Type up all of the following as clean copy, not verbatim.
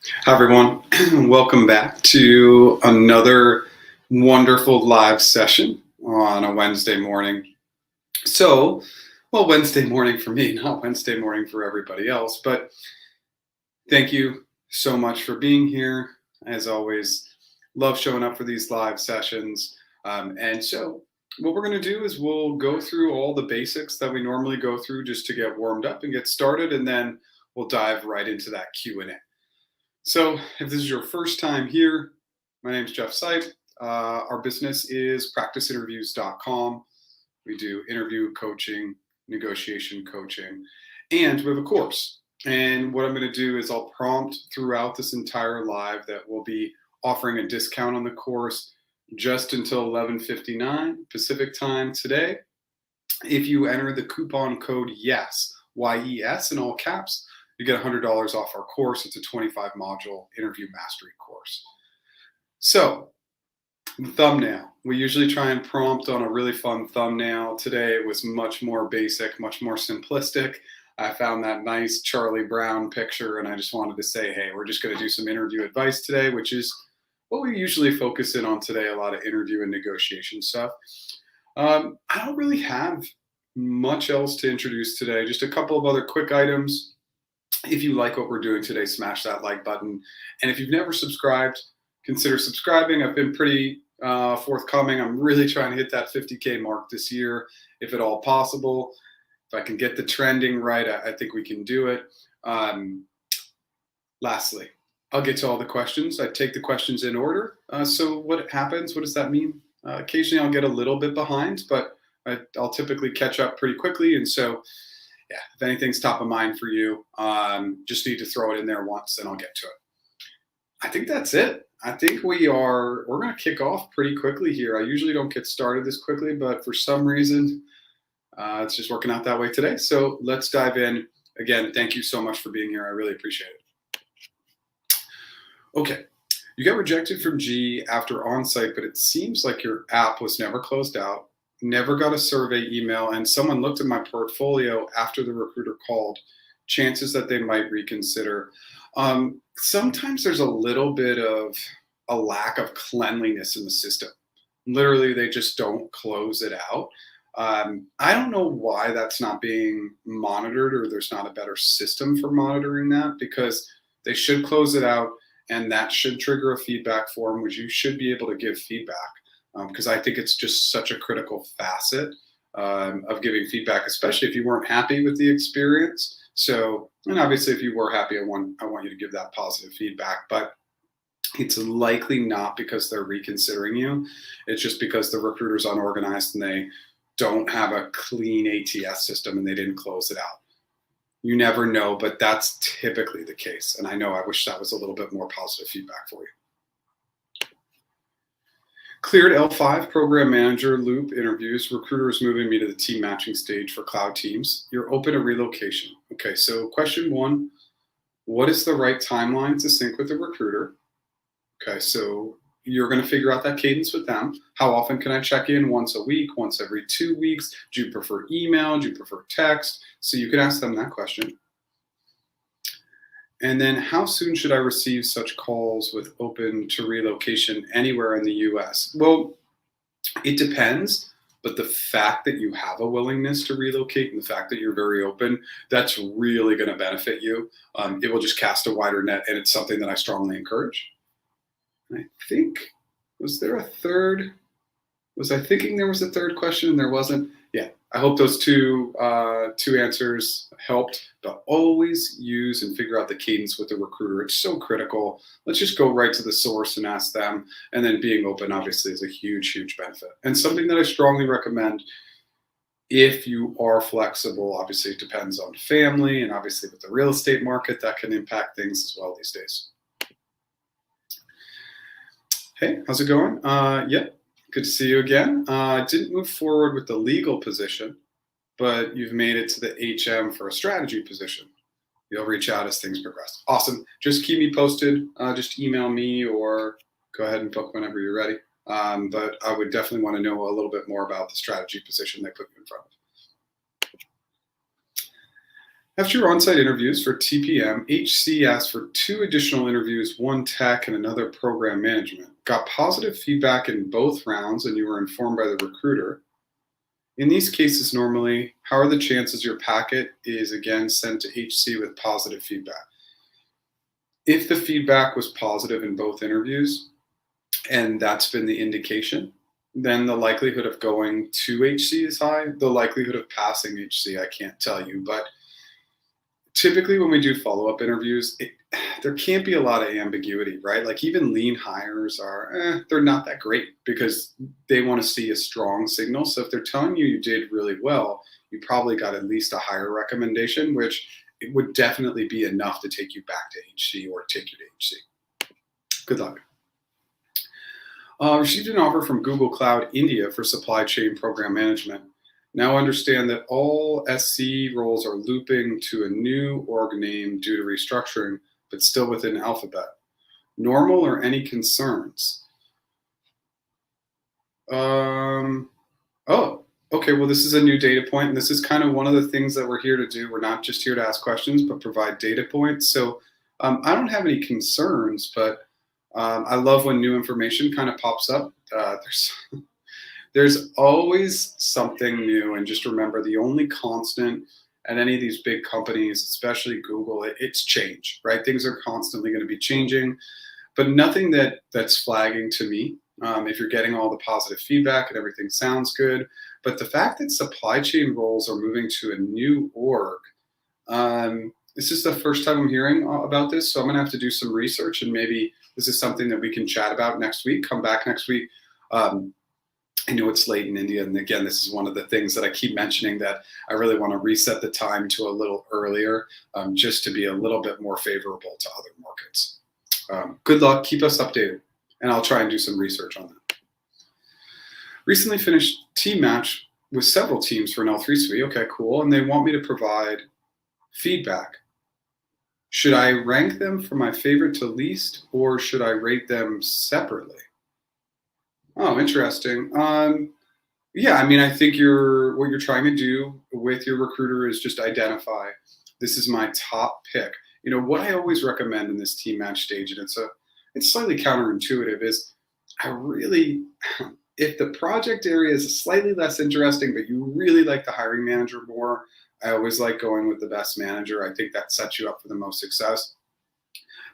Hi, everyone. Welcome back to another wonderful live session on a Wednesday morning. Wednesday morning for me, not Wednesday morning for everybody else, but thank you so much for being here. As always, love showing up for these live sessions. What we're going to do is we'll go through all the basics that we normally go through just to get warmed up and get started, and then we'll dive right into that Q&A. So if this is your first time here, my name is Jeff Sipe. Our business is practiceinterviews.com. We do interview coaching, negotiation coaching, and we have a course. And what I'm going to do is I'll prompt throughout this entire live that we'll be offering a discount on the course just until 11:59 Pacific time today. If you enter the coupon code YES, Y-E-S in all caps, you get $100 off our course. It's a 25-module interview mastery course. So, the thumbnail. We usually try and prompt on a really fun thumbnail. Today it was much more basic, much more simplistic. I found that nice Charlie Brown picture, and I just wanted to say, hey, we're just going to do some interview advice today, which is what we usually focus in on today, a lot of interview and negotiation stuff. I don't really have much else to introduce today, just a couple of other quick items. If you like what we're doing today, smash that like button. And if you've never subscribed, consider subscribing. I've been pretty forthcoming. I'm really trying to hit that 50K mark this year, if at all possible. If I can get the trending right, I think we can do it. Lastly, I'll get to all the questions. I take the questions in order. So what happens? What does that mean? Occasionally I'll get a little bit behind, but I'll typically catch up pretty quickly. And so yeah, if anything's top of mind for you, just need to throw it in there once, and I'll get to it. I think that's it. I think we're going to kick off pretty quickly here. I usually don't get started this quickly, but for some reason, it's just working out that way today. So let's dive in. Again, thank you so much for being here. I really appreciate it. Okay. You got rejected from G after onsite, but it seems like your app was never closed out. Never got a survey email, and someone looked at my portfolio after the recruiter called. Chances that they might reconsider. Sometimes there's a little bit of a lack of cleanliness in the system. Literally, they just don't close it out. I don't know why that's not being monitored, or there's not a better system for monitoring that, because they should close it out, and that should trigger a feedback form, which you should be able to give feedback. Because I think it's just such a critical facet of giving feedback, especially if you weren't happy with the experience. So, and obviously if you were happy, I want you to give that positive feedback, but it's likely not because they're reconsidering you. It's just because the recruiter's unorganized and they don't have a clean ATS system and they didn't close it out. You never know, but that's typically the case. And I know I wish that was a little bit more positive feedback for you. Cleared L5 program manager loop interviews. Recruiter is moving me to the team matching stage for cloud teams. You're open to relocation. Okay, so question one, what is the right timeline to sync with the recruiter? Okay, so you're going to figure out that cadence with them. How often can I check in? Once a week, once every 2 weeks? Do you prefer email? Do you prefer text? So you can ask them that question. And then how soon should I receive such calls with open to relocation anywhere in the US? Well, it depends, but the fact that you have a willingness to relocate and the fact that you're very open, that's really going to benefit you. It will just cast a wider net, and it's something that I strongly encourage. I think, was I thinking there was a third question and there wasn't? Yeah, I hope those two answers helped, but always use and figure out the cadence with the recruiter. It's so critical. Let's just go right to the source and ask them. And then being open, obviously, is a huge, huge benefit. And something that I strongly recommend if you are flexible. Obviously, it depends on family, and obviously with the real estate market, that can impact things as well these days. Hey, how's it going? Yep. Good to see you again. Didn't move forward with the legal position, but you've made it to the HM for a strategy position. You'll reach out as things progress. Awesome. Just keep me posted. Just email me or go ahead and book whenever you're ready. But I would definitely want to know a little bit more about the strategy position they put you in front of. After your on-site interviews for TPM, HC asked for 2 additional interviews, 1 tech and another program management. Got positive feedback in both rounds and you were informed by the recruiter. In these cases, normally, how are the chances your packet is again sent to HC with positive feedback? If the feedback was positive in both interviews, and that's been the indication, then the likelihood of going to HC is high. The likelihood of passing HC, I can't tell you, but typically when we do follow-up interviews, there can't be a lot of ambiguity, right? Like even lean hires are, they're not that great because they want to see a strong signal. So if they're telling you you did really well, you probably got at least a higher recommendation, which it would definitely be enough to take you back to HC or take you to HC. Good luck. Received an offer from Google Cloud India for supply chain program management. Now understand that all SC roles are looping to a new org name due to restructuring, but still within Alphabet. Normal or any concerns? Oh, okay. Well, this is a new data point, and this is kind of one of the things that we're here to do. We're not just here to ask questions, but provide data points. So I don't have any concerns, but I love when new information kind of pops up. There's always something new, and just remember the only constant at any of these big companies, especially Google, it's change, right? Things are constantly going to be changing, but nothing that's flagging to me. If you're getting all the positive feedback and everything sounds good, but the fact that supply chain roles are moving to a new org, this is the first time I'm hearing about this, so I'm going to have to do some research, and maybe this is something that we can chat about next week. Come back next week. I know it's late in India, and again, this is one of the things that I keep mentioning, that I really want to reset the time to a little earlier, just to be a little bit more favorable to other markets. Good luck, keep us updated, and I'll try and do some research on that. Recently finished team match with several teams for an L3 suite. Okay, cool, and they want me to provide feedback. Should I rank them from my favorite to least, or should I rate them separately? Oh, interesting. Yeah, I mean, I think what you're trying to do with your recruiter is just identify, this is my top pick. You know, what I always recommend in this team match stage, and it's slightly counterintuitive, is if the project area is slightly less interesting, but you really like the hiring manager more, I always like going with the best manager. I think that sets you up for the most success.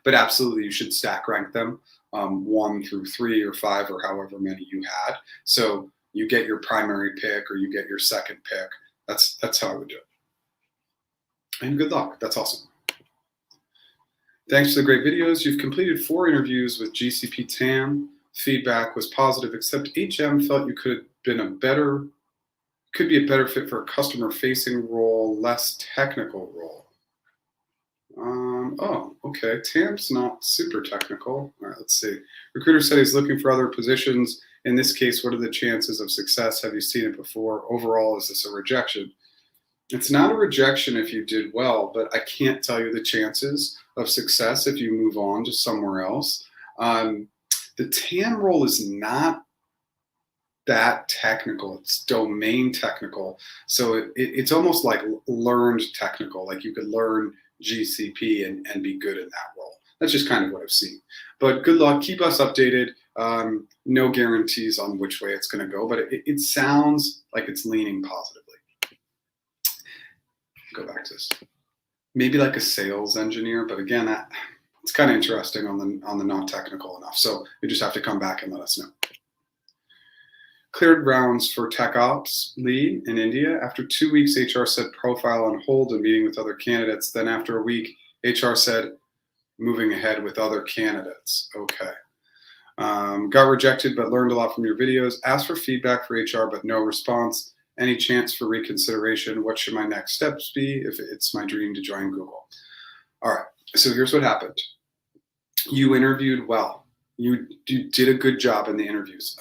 But absolutely, you should stack rank them. 1 through 3 or 5 or however many you had. So you get your primary pick or you get your second pick. That's how I would do it. And good luck. That's awesome. Thanks for the great videos. You've completed 4 interviews with GCP TAM. Feedback was positive, except HM felt you could be a better fit for a customer-facing role, less technical role. Oh, okay. TAM's not super technical. All right, let's see. Recruiter said he's looking for other positions. In this case, what are the chances of success? Have you seen it before? Overall, is this a rejection? It's not a rejection if you did well, but I can't tell you the chances of success if you move on to somewhere else. The TAM role is not that technical. It's domain technical. So it's almost like learned technical. Like you could learn GCP and be good in that role. That's just kind of what I've seen. But good luck. Keep us updated. No guarantees on which way it's going to go, but it sounds like it's leaning positively. Go back to this. Maybe like a sales engineer, but again, it's kind of interesting on the not technical enough. So you just have to come back and let us know. Cleared rounds for tech ops lead in India. After 2 weeks, HR said profile on hold and meeting with other candidates. Then after a week, HR said moving ahead with other candidates. Okay. Got rejected, but learned a lot from your videos. Asked for feedback for HR, but no response. Any chance for reconsideration? What should my next steps be if it's my dream to join Google? All right. So here's what happened. You interviewed well. You did a good job in the interviews,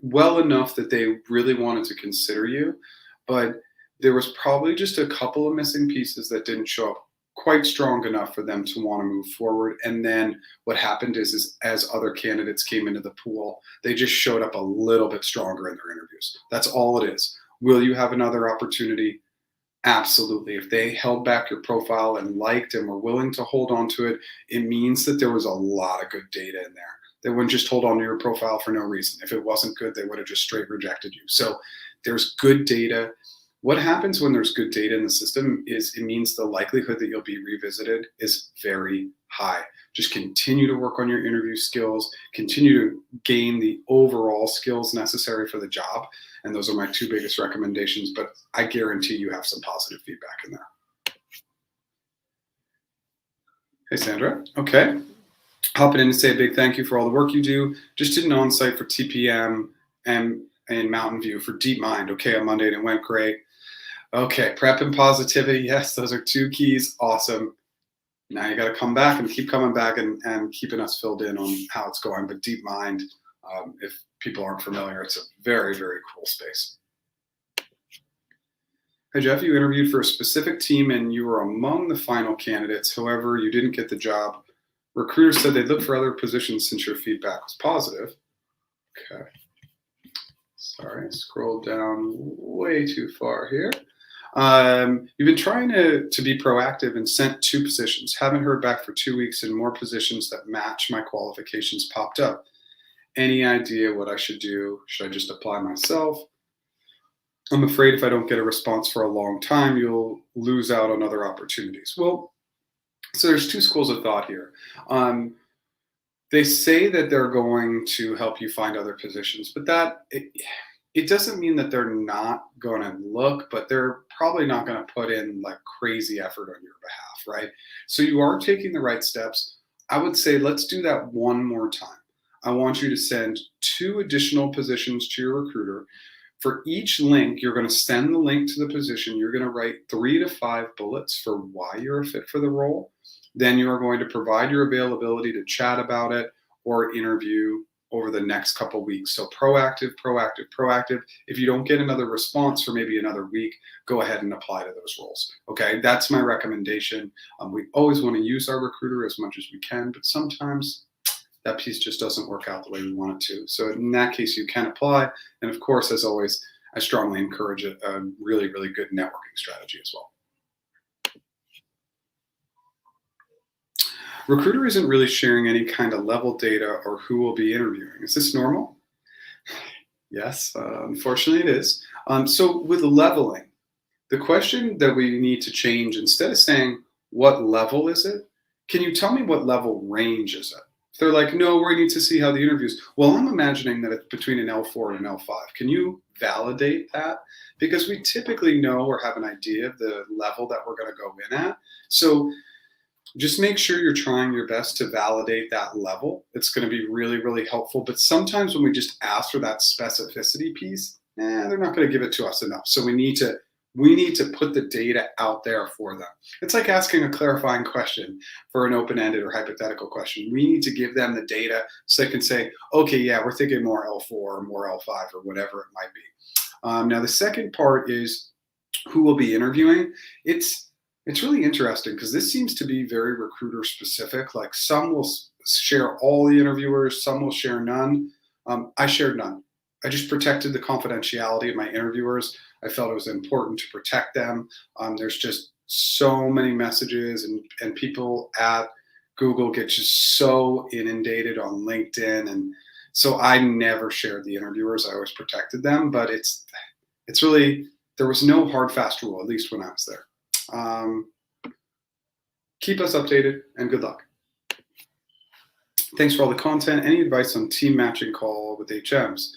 well enough that they really wanted to consider you, but there was probably just a couple of missing pieces that didn't show up quite strong enough for them to want to move forward. And then what happened is as other candidates came into the pool, they just showed up a little bit stronger in their interviews. That's all it is. Will you have another opportunity? Absolutely. If they held back your profile and liked and were willing to hold on to it, it means that there was a lot of good data in there. They wouldn't just hold on to your profile for no reason. If it wasn't good, they would have just straight rejected you. So there's good data. What happens when there's good data in the system is it means the likelihood that you'll be revisited is very high. Just continue to work on your interview skills, continue to gain the overall skills necessary for the job. And those are my two biggest recommendations, but I guarantee you have some positive feedback in there. Hey, Sandra. Okay. Hopping in to say a big thank you for all the work you do. Just did an on-site for TPM and in Mountain View for DeepMind. Okay, on Monday, and it went great. Okay, prep and positivity. Yes, those are two keys. Awesome. Now you got to come back and keep coming back and keeping us filled in on how it's going. But DeepMind, if people aren't familiar, it's a very, very cool space. Hey, Jeff, you interviewed for a specific team and you were among the final candidates. However, you didn't get the job. Recruiters said they'd look for other positions since your feedback was positive. Okay. Sorry, I scrolled down way too far here. You've been trying to be proactive and sent 2 positions. Haven't heard back for 2 weeks and more positions that match my qualifications popped up. Any idea what I should do? Should I just apply myself? I'm afraid if I don't get a response for a long time, you'll lose out on other opportunities. Well, so there's 2 schools of thought here. They say that they're going to help you find other positions, but it doesn't mean that they're not going to look, but they're probably not going to put in like crazy effort on your behalf, right? So you are taking the right steps. I would say let's do that one more time. I want you to send 2 additional positions to your recruiter. For each link, you're going to send the link to the position. You're going to write 3 to 5 bullets for why you're a fit for the role. Then you are going to provide your availability to chat about it or interview over the next couple weeks. So proactive, proactive, proactive. If you don't get another response for maybe another week, go ahead and apply to those roles. Okay, that's my recommendation. We always want to use our recruiter as much as we can, but sometimes that piece just doesn't work out the way we want it to. So in that case, you can apply. And of course, as always, I strongly encourage a really, really good networking strategy as well. Recruiter isn't really sharing any kind of level data or who will be interviewing. Is this normal? Yes, unfortunately it is. So with leveling, the question that we need to change, instead of saying, what level is it? Can you tell me what level range is it? If they're like, no, we need to see how the interviews. Well, I'm imagining that it's between an L4 and an L5. Can you validate that? Because we typically know or have an idea of the level that we're going to go in at. So just make sure you're trying your best to validate that level. It's going to be really, really helpful. But sometimes when we just ask for that specificity piece, they're not going to give it to us enough. So we need to put the data out there for them. It's like asking a clarifying question for an open-ended or hypothetical question. We need to give them the data so they can say, okay, yeah, we're thinking more L4 or more L5 or whatever it might be. Now, the second part is who will be interviewing. It's really interesting because this seems to be very recruiter specific. Like some will share all the interviewers, some will share none. I shared none. I just protected the confidentiality of my interviewers. I felt it was important to protect them. There's just so many messages and people at Google get just so inundated on LinkedIn. And so I never shared the interviewers. I always protected them, but it's really, there was no hard, fast rule, at least when I was there. Keep us updated and good luck. Thanks for all the content. Any advice on team matching call with HMs?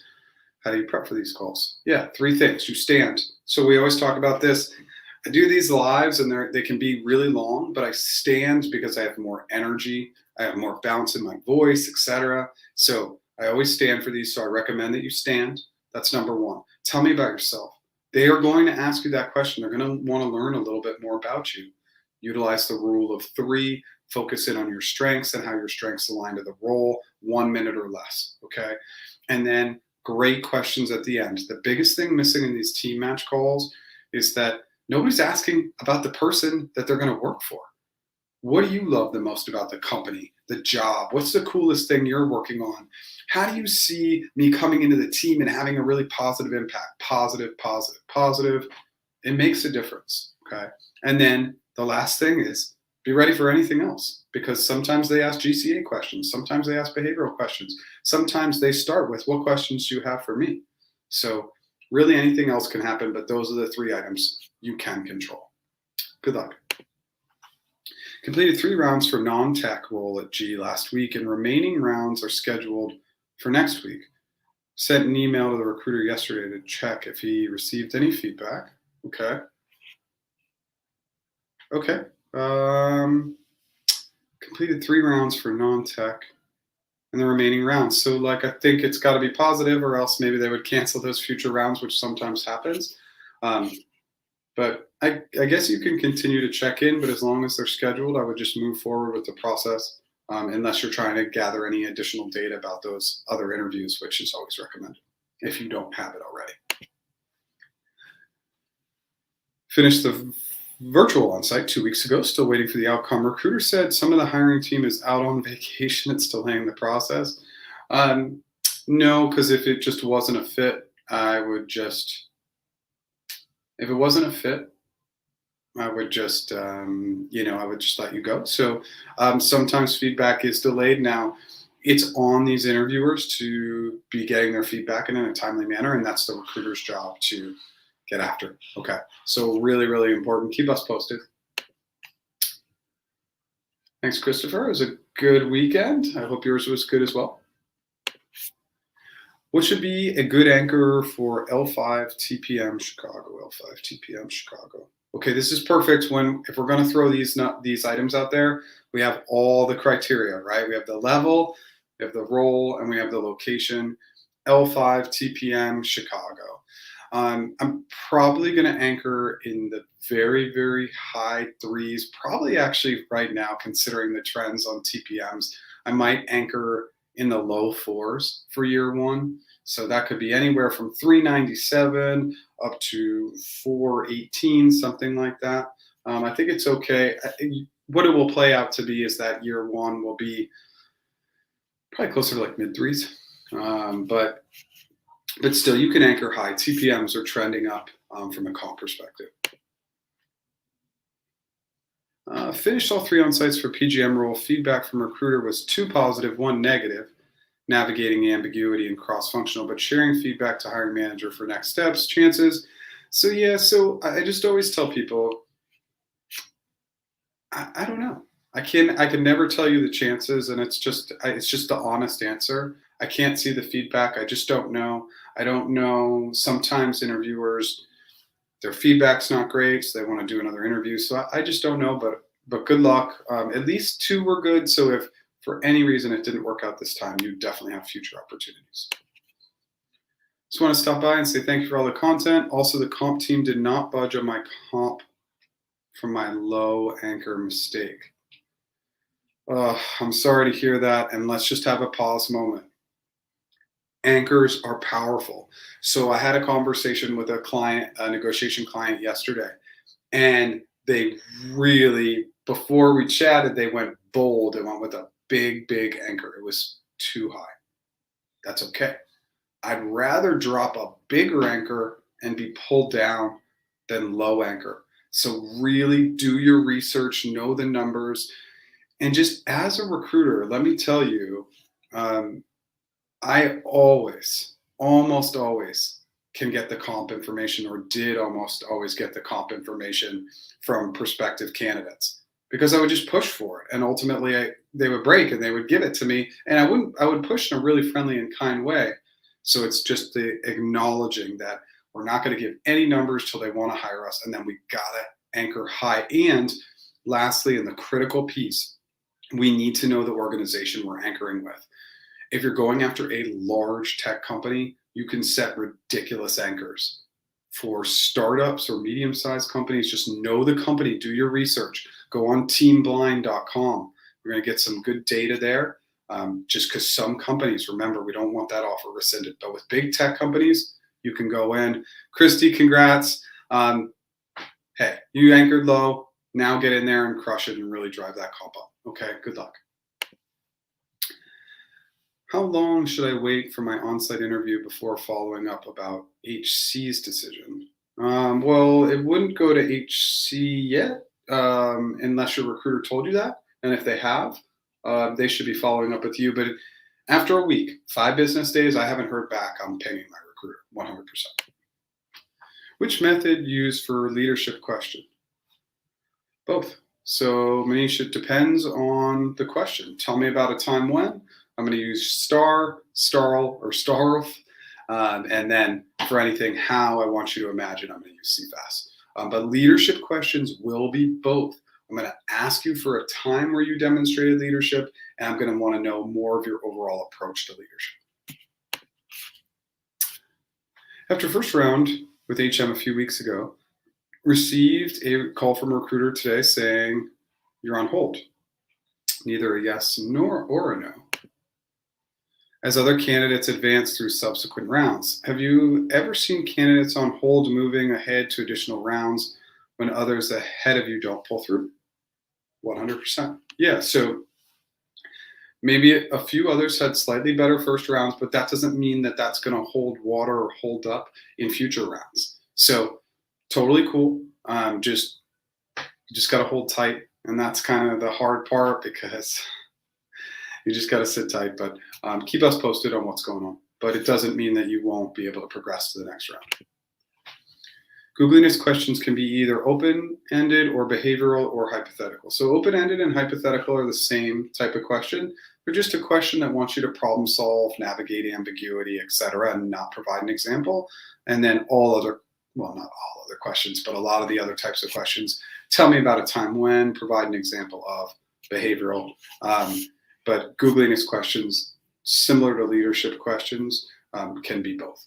How do you prep for these calls? Yeah, 3 things. You stand. So we always talk about this. I do these lives and they can be really long, but I stand because I have more energy. I have more bounce in my voice, etc. So I always stand for these. So I recommend that you stand. That's number 1. Tell me about yourself. They are going to ask you that question. They're going to want to learn a little bit more about you. Utilize the rule of 3. Focus in on your strengths and how your strengths align to the role. 1 minute or less. Okay. And then great questions at the end. The biggest thing missing in these team match calls is that nobody's asking about the person that they're going to work for. What do you love the most about the company, the job? What's the coolest thing you're working on? How do you see me coming into the team and having a really positive impact? Positive, positive, positive. It makes a difference. okay? And then the last thing is be ready for anything else, because sometimes they ask GCA questions, sometimes they ask behavioral questions, sometimes they start with, what questions do you have for me? So really anything else can happen, but those are the 3 items you can control. Good luck. Completed 3 rounds for non-tech role at G last week, and remaining rounds are scheduled for next week. Sent an email to the recruiter yesterday to check if he received any feedback. Okay. Okay. Completed 3 rounds for non-tech and the remaining rounds. So like, I think it's got to be positive, or else maybe they would cancel those future rounds, which sometimes happens. But I guess you can continue to check in, but as long as they're scheduled, I would just move forward with the process, unless you're trying to gather any additional data about those other interviews, which is always recommended if you don't have it already. Finished the virtual onsite 2 weeks ago, still waiting for the outcome. Recruiter said some of the hiring team is out on vacation. It's delaying the process. No, because if it just wasn't a fit, I would just let you go. So sometimes feedback is delayed. Now, it's on these interviewers to be getting their feedback in a timely manner, and that's the recruiter's job to get after. Okay, so really, really important. Keep us posted. Thanks, Christopher. It was a good weekend. I hope yours was good as well. What should be a good anchor for L5 TPM Chicago? L5 TPM Chicago. Okay, this is perfect if we're going to throw these items out there, we have all the criteria, right? We have the level, we have the role, and we have the location. L5 TPM Chicago. I'm probably going to anchor in the very, very high 3s, probably actually right now, considering the trends on TPMs. I might anchor in the low 4s for year 1. So that could be anywhere from 397 up to 418, something like that. I think it's okay. What it will play out to be is that year 1 will be probably closer to like mid 3s. But still, you can anchor high. TPMs are trending up from a comp perspective. Finished all 3 on-sites for PgM role. Feedback from recruiter was 2 positive, 1 negative, navigating ambiguity and cross-functional, but sharing feedback to hiring manager for next steps, chances. So yeah, so I just always tell people, I don't know. I can never tell you the chances, and it's just the honest answer. I can't see the feedback. I just don't know. I don't know. Sometimes interviewers, their feedback's not great, so they want to do another interview. So I just don't know, but good luck. At least 2 were good. So if for any reason it didn't work out this time, you definitely have future opportunities. Just want to stop by and say thank you for all the content. Also, the comp team did not budge on my comp from my low anchor mistake. I'm sorry to hear that, and let's just have a pause moment. Anchors are powerful. So I had a conversation with a client, a negotiation client yesterday, and they really, before we chatted, they went bold and went with a big, big anchor. It was too high. That's okay. I'd rather drop a bigger anchor and be pulled down than low anchor. So really do your research, know the numbers. And just as a recruiter, let me tell you, I almost always can get the comp information, or did almost always get the comp information from prospective candidates, because I would just push for it. And ultimately they would break and they would give it to me. And I would push in a really friendly and kind way. So it's just the acknowledging that we're not going to give any numbers till they want to hire us. And then we got to anchor high. And lastly, and the critical piece, we need to know the organization we're anchoring with. If you're going after a large tech company, you can set ridiculous anchors. For startups or medium-sized companies, just know the company, do your research. Go on teamblind.com. You're going to get some good data there. Just because some companies, remember, we don't want that offer rescinded. But with big tech companies, you can go in. Christy, congrats. Hey, you anchored low. Now get in there and crush it and really drive that comp up. Okay, good luck. How long should I wait for my on-site interview before following up about HC's decision? Well, it wouldn't go to HC yet unless your recruiter told you that. And if they have, they should be following up with you. But after a week, 5 business days, I haven't heard back. I'm pinging my recruiter 100%. Which method used for leadership question? Both. So, Manish, it depends on the question. Tell me about a time when. I'm going to use star, starl, or starf. And then for anything how, I want you to imagine I'm going to use CFAS. But leadership questions will be both. I'm going to ask you for a time where you demonstrated leadership, and I'm going to want to know more of your overall approach to leadership. After first round with HM a few weeks ago, received a call from a recruiter today saying you're on hold. Neither a yes nor or a no. As other candidates advance through subsequent rounds, have you ever seen candidates on hold moving ahead to additional rounds when others ahead of you don't pull through? 100%. Yeah, so maybe a few others had slightly better first rounds, but that doesn't mean that that's going to hold water or hold up in future rounds. So totally cool. You just got to hold tight, and that's kind of the hard part because you just got to sit tight. But keep us posted on what's going on. But it doesn't mean that you won't be able to progress to the next round. Googliness questions can be either open-ended or behavioral or hypothetical. So open-ended and hypothetical are the same type of question. They're just a question that wants you to problem solve, navigate ambiguity, etc., and not provide an example. And then all other, well, not all other questions, but a lot of the other types of questions. Tell me about a time when, provide an example of, behavioral. But googliness questions, similar to leadership questions, can be both.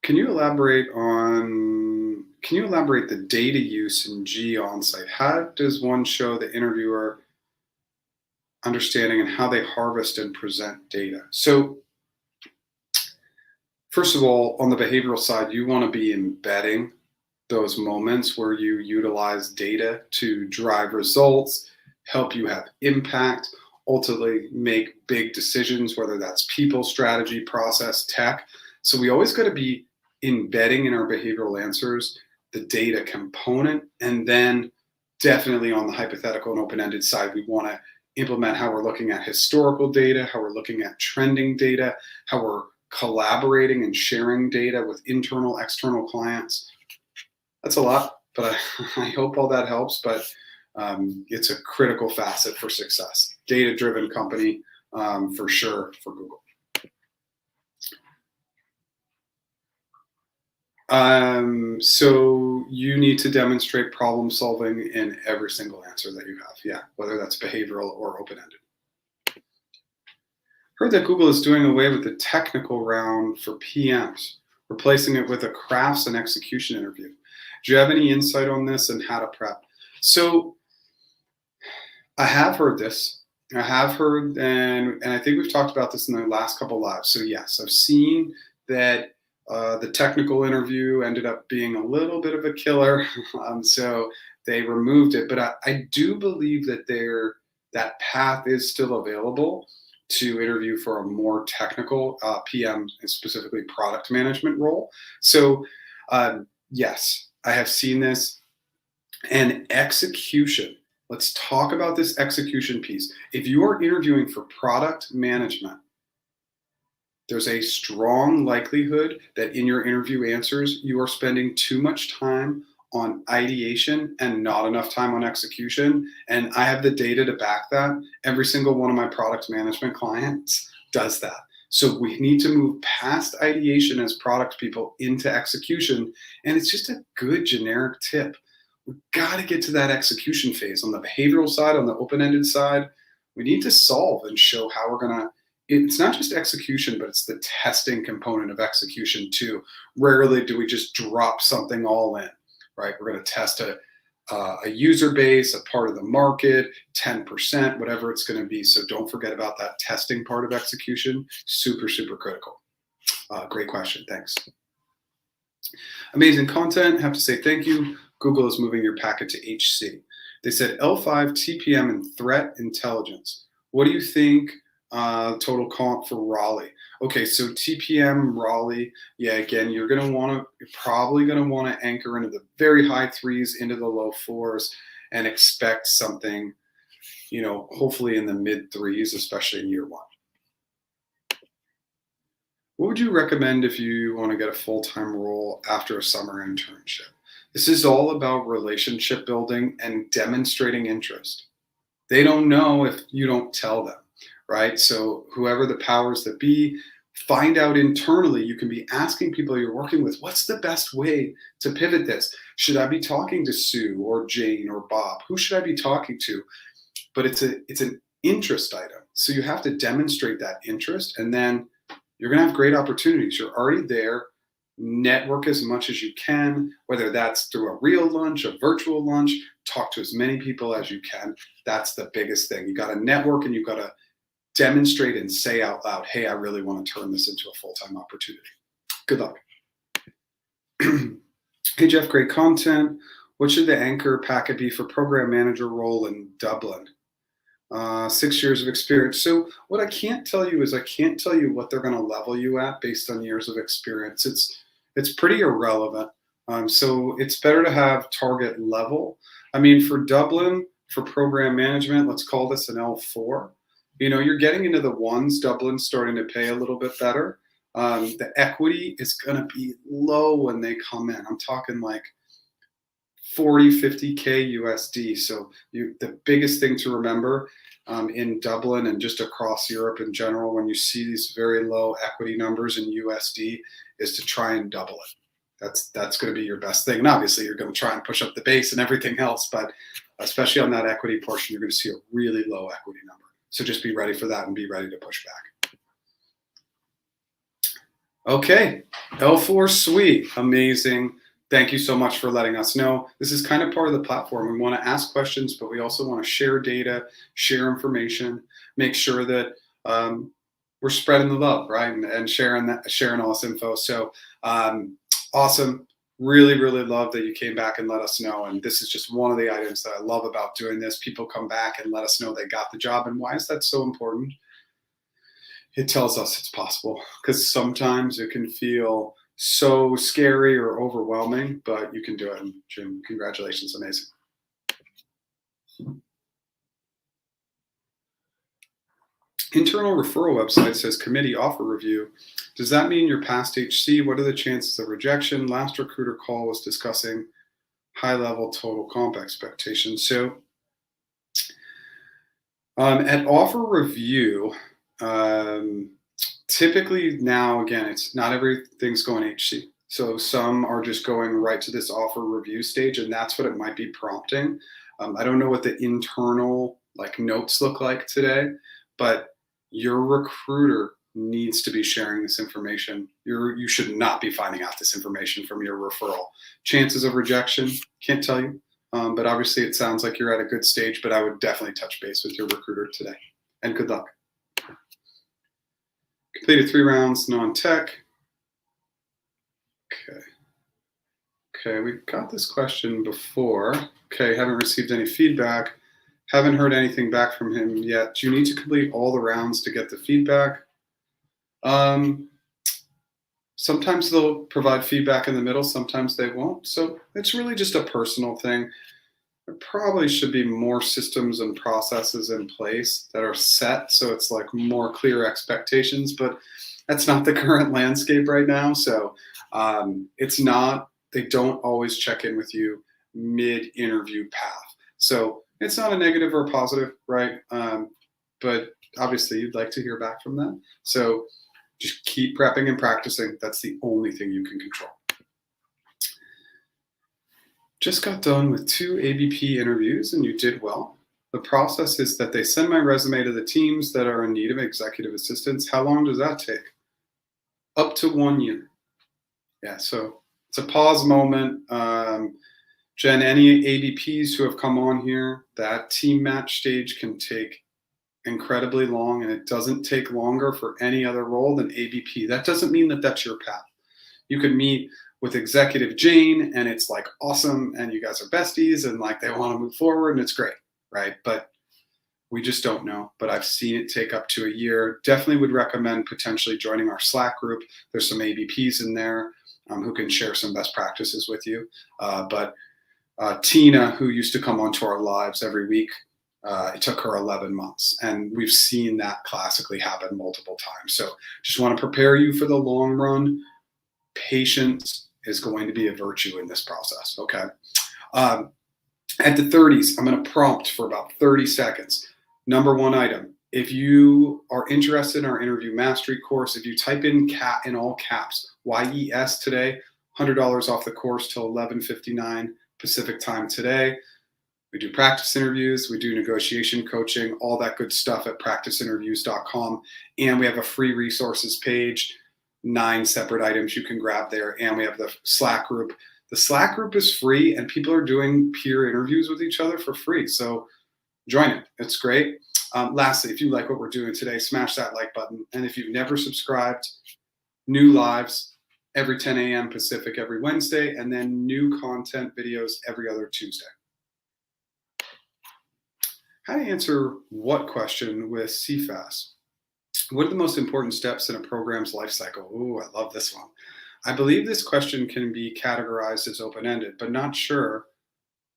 Can you elaborate the data use in G onsite? How does one show the interviewer understanding and how they harvest and present data? So first of all, on the behavioral side, you want to be embedding those moments where you utilize data to drive results, help you have impact, ultimately make big decisions, whether that's people, strategy, process, tech. So we always got to be embedding in our behavioral answers the data component, and then definitely on the hypothetical and open-ended side, we want to implement how we're looking at historical data, how we're looking at trending data, how we're collaborating and sharing data with internal, external clients. That's a lot, but I hope all that helps. But it's a critical facet for success. Data-driven company, for sure, for Google. So you need to demonstrate problem solving in every single answer that you have. Yeah, whether that's behavioral or open-ended. Heard that Google is doing away with the technical round for PMs, replacing it with a crafts and execution interview. Do you have any insight on this and how to prep? So I have heard this. I have heard, and I think we've talked about this in the last couple lives. So yes, I've seen that the technical interview ended up being a little bit of a killer, so they removed it. But I do believe that that path is still available to interview for a more technical PM, and specifically product management role. So yes, I have seen this. And execution. Let's talk about this execution piece. If you are interviewing for product management, there's a strong likelihood that in your interview answers, you are spending too much time on ideation and not enough time on execution. And I have the data to back that. Every single one of my product management clients does that. So we need to move past ideation as product people into execution. And it's just a good generic tip. We've got to get to that execution phase on the behavioral side, on the open-ended side. We need to solve and show how we're going to. It's not just execution, but it's the testing component of execution too. Rarely do we just drop something all in, right? We're going to test a user base, a part of the market, 10%, whatever it's going to be. So don't forget about that testing part of execution. Super, super critical. Great question. Thanks. Amazing content. Have to say thank you. Google is moving your packet to HC. They said L5 TPM and threat intelligence. What do you think total comp for Raleigh? Okay, so TPM Raleigh, yeah, again, you're probably gonna want to anchor into the very high threes, into the low fours, and expect something, hopefully in the mid threes, especially in year one. What would you recommend if you want to get a full-time role after a summer internship? This is all about relationship building and demonstrating interest. They don't know if you don't tell them, right? So whoever the powers that be, find out internally. You can be asking people you're working with, what's the best way to pivot this? Should I be talking to Sue or Jane or Bob? Who should I be talking to? But it's an interest item. So you have to demonstrate that interest, and then you're going to have great opportunities. You're already there. Network as much as you can, whether that's through a real lunch, a virtual lunch. Talk to as many people as you can. That's the biggest thing. You got to network, and you've got to demonstrate and say out loud, hey, I really want to turn this into a full-time opportunity. Good luck. Hey, Jeff, great content. What should the anchor packet be for program manager role in Dublin? 6 years of experience. So what I can't tell you is I can't tell you what they're going to level you at based on years of experience. It's pretty irrelevant. So it's better to have target level. I mean, for Dublin, for program management, let's call this an L4. You're getting into the ones. Dublin's starting to pay a little bit better. The equity is going to be low when they come in. I'm talking like 40, 50K USD. So the biggest thing to remember in Dublin and just across Europe in general, when you see these very low equity numbers in USD, is to try and double it. That's going to be your best thing. And obviously you're going to try and push up the base and everything else, but especially on that equity portion, you're going to see a really low equity number. So just be ready for that and be ready to push back. Okay, L4 Suite, amazing. Thank you so much for letting us know. This is kind of part of the platform. We want to ask questions, but we also want to share data, share information, make sure that we're spreading the love, right? And sharing all this info. So awesome. Really, really love that you came back and let us know. And this is just one of the items that I love about doing this. People come back and let us know they got the job. And why is that so important? It tells us it's possible, because sometimes it can feel so scary or overwhelming, but you can do it. And Jim, congratulations, amazing. Internal referral website says committee offer review. Does that mean you're past HC? What are the chances of rejection? Last recruiter call was discussing high level total comp expectations. So at offer review, typically now, again, it's not everything's going HC. So some are just going right to this offer review stage, and that's what it might be prompting. I don't know what the internal notes look like today, but your recruiter needs to be sharing this information. You should not be finding out this information from your referral. Chances of rejection, can't tell you, but obviously it sounds like you're at a good stage, but I would definitely touch base with your recruiter today, and good luck. Completed 3 rounds, non-tech. Okay, we got this question before. Okay, haven't received any feedback. Haven't heard anything back from him yet. Do you need to complete all the rounds to get the feedback? Sometimes they'll provide feedback in the middle, sometimes they won't. So it's really just a personal thing. There probably should be more systems and processes in place that are set, so it's like more clear expectations, but that's not the current landscape right now. So it's not, they don't always check in with you mid-interview path. So it's not a negative or a positive, right? But obviously you'd like to hear back from them. So just keep prepping and practicing. That's the only thing you can control. Just got done with 2 ABP interviews and you did well. The process is that they send my resume to the teams that are in need of executive assistance. How long does that take? Up to 1 year. Yeah, so it's a pause moment. Jen, any ABPs who have come on here, that team match stage can take incredibly long, and it doesn't take longer for any other role than ABP. That doesn't mean that that's your path. You could meet with executive Jane and it's awesome and you guys are besties and they want to move forward and it's great, right? But We just don't know, but I've seen it take up to a year. Definitely would recommend potentially joining our Slack group. There's some ABPs in there who can share some best practices with you. But Tina, who used to come onto our lives every week, it took her 11 months. And we've seen that classically happen multiple times. So just want to prepare you for the long run. Patience is going to be a virtue in this process, okay? At the 30s, I'm going to prompt for about 30 seconds. Number one item, if you are interested in our interview mastery course, if you type in CAT in all caps, YES today, $100 off the course till 11:59 Pacific time today. We do practice interviews, we do negotiation coaching, all that good stuff at practiceinterviews.com. And we have a free resources page, 9 separate items you can grab there. And we have the Slack group. The Slack group is free and people are doing peer interviews with each other for free. So join it. It's great. Lastly, if you like what we're doing today, smash that like button. And if you've never subscribed, new lives every 10 a.m. Pacific every Wednesday, and then new content videos every other Tuesday. How to answer what question with CFAS? What are the most important steps in a program's life cycle? Ooh, I love this one. I believe this question can be categorized as open-ended, but not sure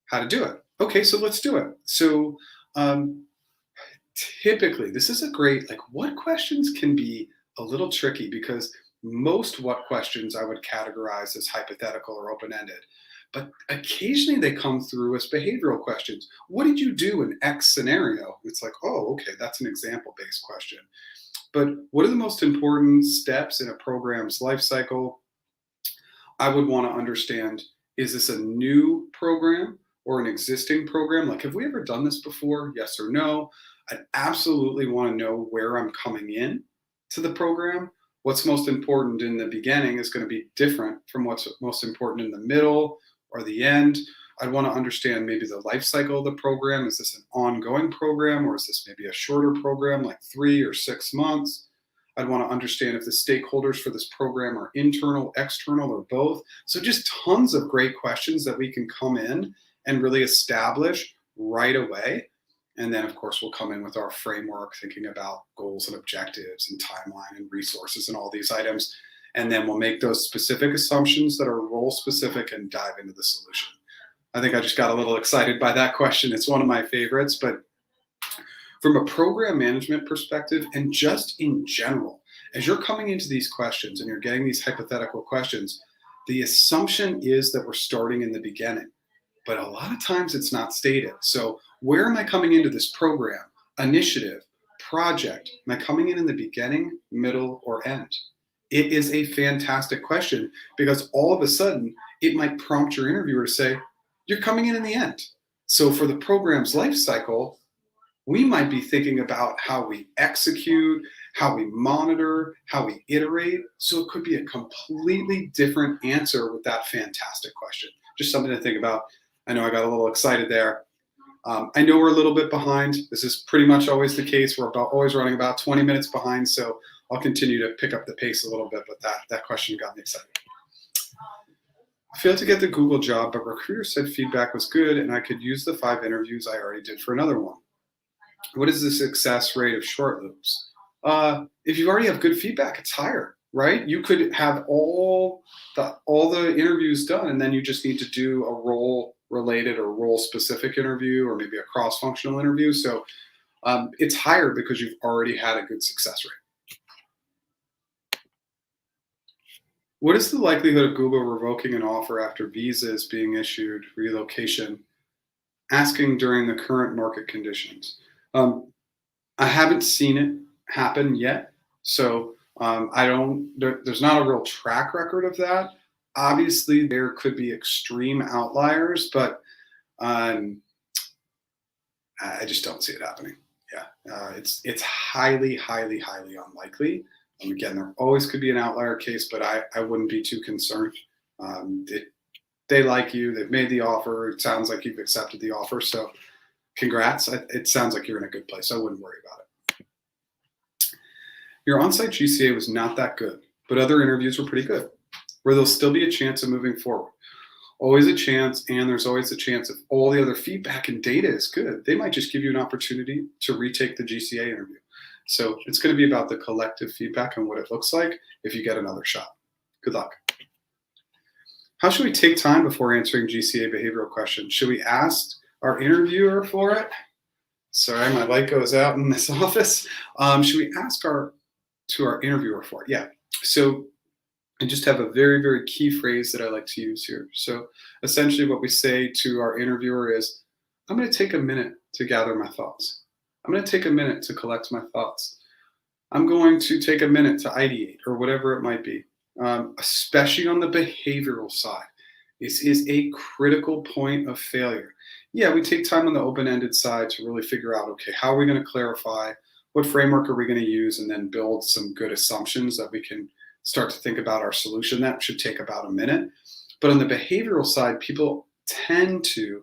how to do it. Okay, so let's do it. So typically, this is a great, what questions can be a little tricky because most what questions I would categorize as hypothetical or open-ended, but occasionally they come through as behavioral questions. What did you do in X scenario? It's like, oh, okay, that's an example-based question. But what are the most important steps in a program's life cycle? I would want to understand, is this a new program or an existing program? Like, have we ever done this before? Yes or no? I absolutely want to know where I'm coming in to the program. What's most important in the beginning is going to be different from what's most important in the middle or the end. I'd want to understand maybe the life cycle of the program. Is this an ongoing program or is this maybe a shorter program, like 3 or 6 months? I'd want to understand if the stakeholders for this program are internal, external, or both. So just tons of great questions that we can come in and really establish right away. And then, of course, we'll come in with our framework, thinking about goals and objectives and timeline and resources and all these items. And then we'll make those specific assumptions that are role specific and dive into the solution. I think I just got a little excited by that question. It's one of my favorites, but from a program management perspective and just in general, as you're coming into these questions and you're getting these hypothetical questions, the assumption is that we're starting in the beginning, but a lot of times it's not stated. So where am I coming into this program, initiative, project? Am I coming in the beginning, middle, or end? It is a fantastic question because all of a sudden it might prompt your interviewer to say, you're coming in the end. So for the program's life cycle, we might be thinking about how we execute, how we monitor, how we iterate. So it could be a completely different answer with that fantastic question. Just something to think about. I know I got a little excited there. I know we're a little bit behind. This is pretty much always the case. We're always running about 20 minutes behind. So I'll continue to pick up the pace a little bit, but that question got me excited. I failed to get the Google job, but recruiter said feedback was good and I could use the 5 interviews I already did for another one. What is the success rate of short loops? If you already have good feedback, it's higher, right? You could have all the interviews done, and then you just need to do a role-related or role-specific interview, or maybe a cross-functional interview. So it's higher because you've already had a good success rate. What is the likelihood of Google revoking an offer after visa is being issued, relocation, asking during the current market conditions? I haven't seen it happen yet, so there's not a real track record of that. Obviously, there could be extreme outliers, but I just don't see it happening. Yeah, it's highly, highly, highly unlikely. Again, there always could be an outlier case, but I wouldn't be too concerned. They like you, they've made the offer. It sounds like you've accepted the offer, so congrats. It sounds like you're in a good place. I wouldn't worry about it. Your on-site GCA was not that good, but other interviews were pretty good, where there'll still be a chance of moving forward. always a chance, and there's always a chance if all the other feedback and data is good, they might just give you an opportunity to retake the GCA interview. So it's going to be about the collective feedback and what it looks like if you get another shot. Good luck. How should we take time before answering GCA behavioral questions? Should we ask our interviewer for it? Sorry, my light goes out in this office. Should we ask our interviewer for it? Yeah. So I just have a very, very key phrase that I like to use here. So essentially what we say to our interviewer is, I'm going to take a minute to gather my thoughts. I'm going to take a minute to collect my thoughts. I'm going to take a minute to ideate, or whatever it might be. Especially on the behavioral side. This is a critical point of failure. Yeah, we take time on the open-ended side to really figure out, okay, how are we going to clarify? What framework are we going to use? And then build some good assumptions that we can start to think about our solution. That should take about a minute. But on the behavioral side, people tend to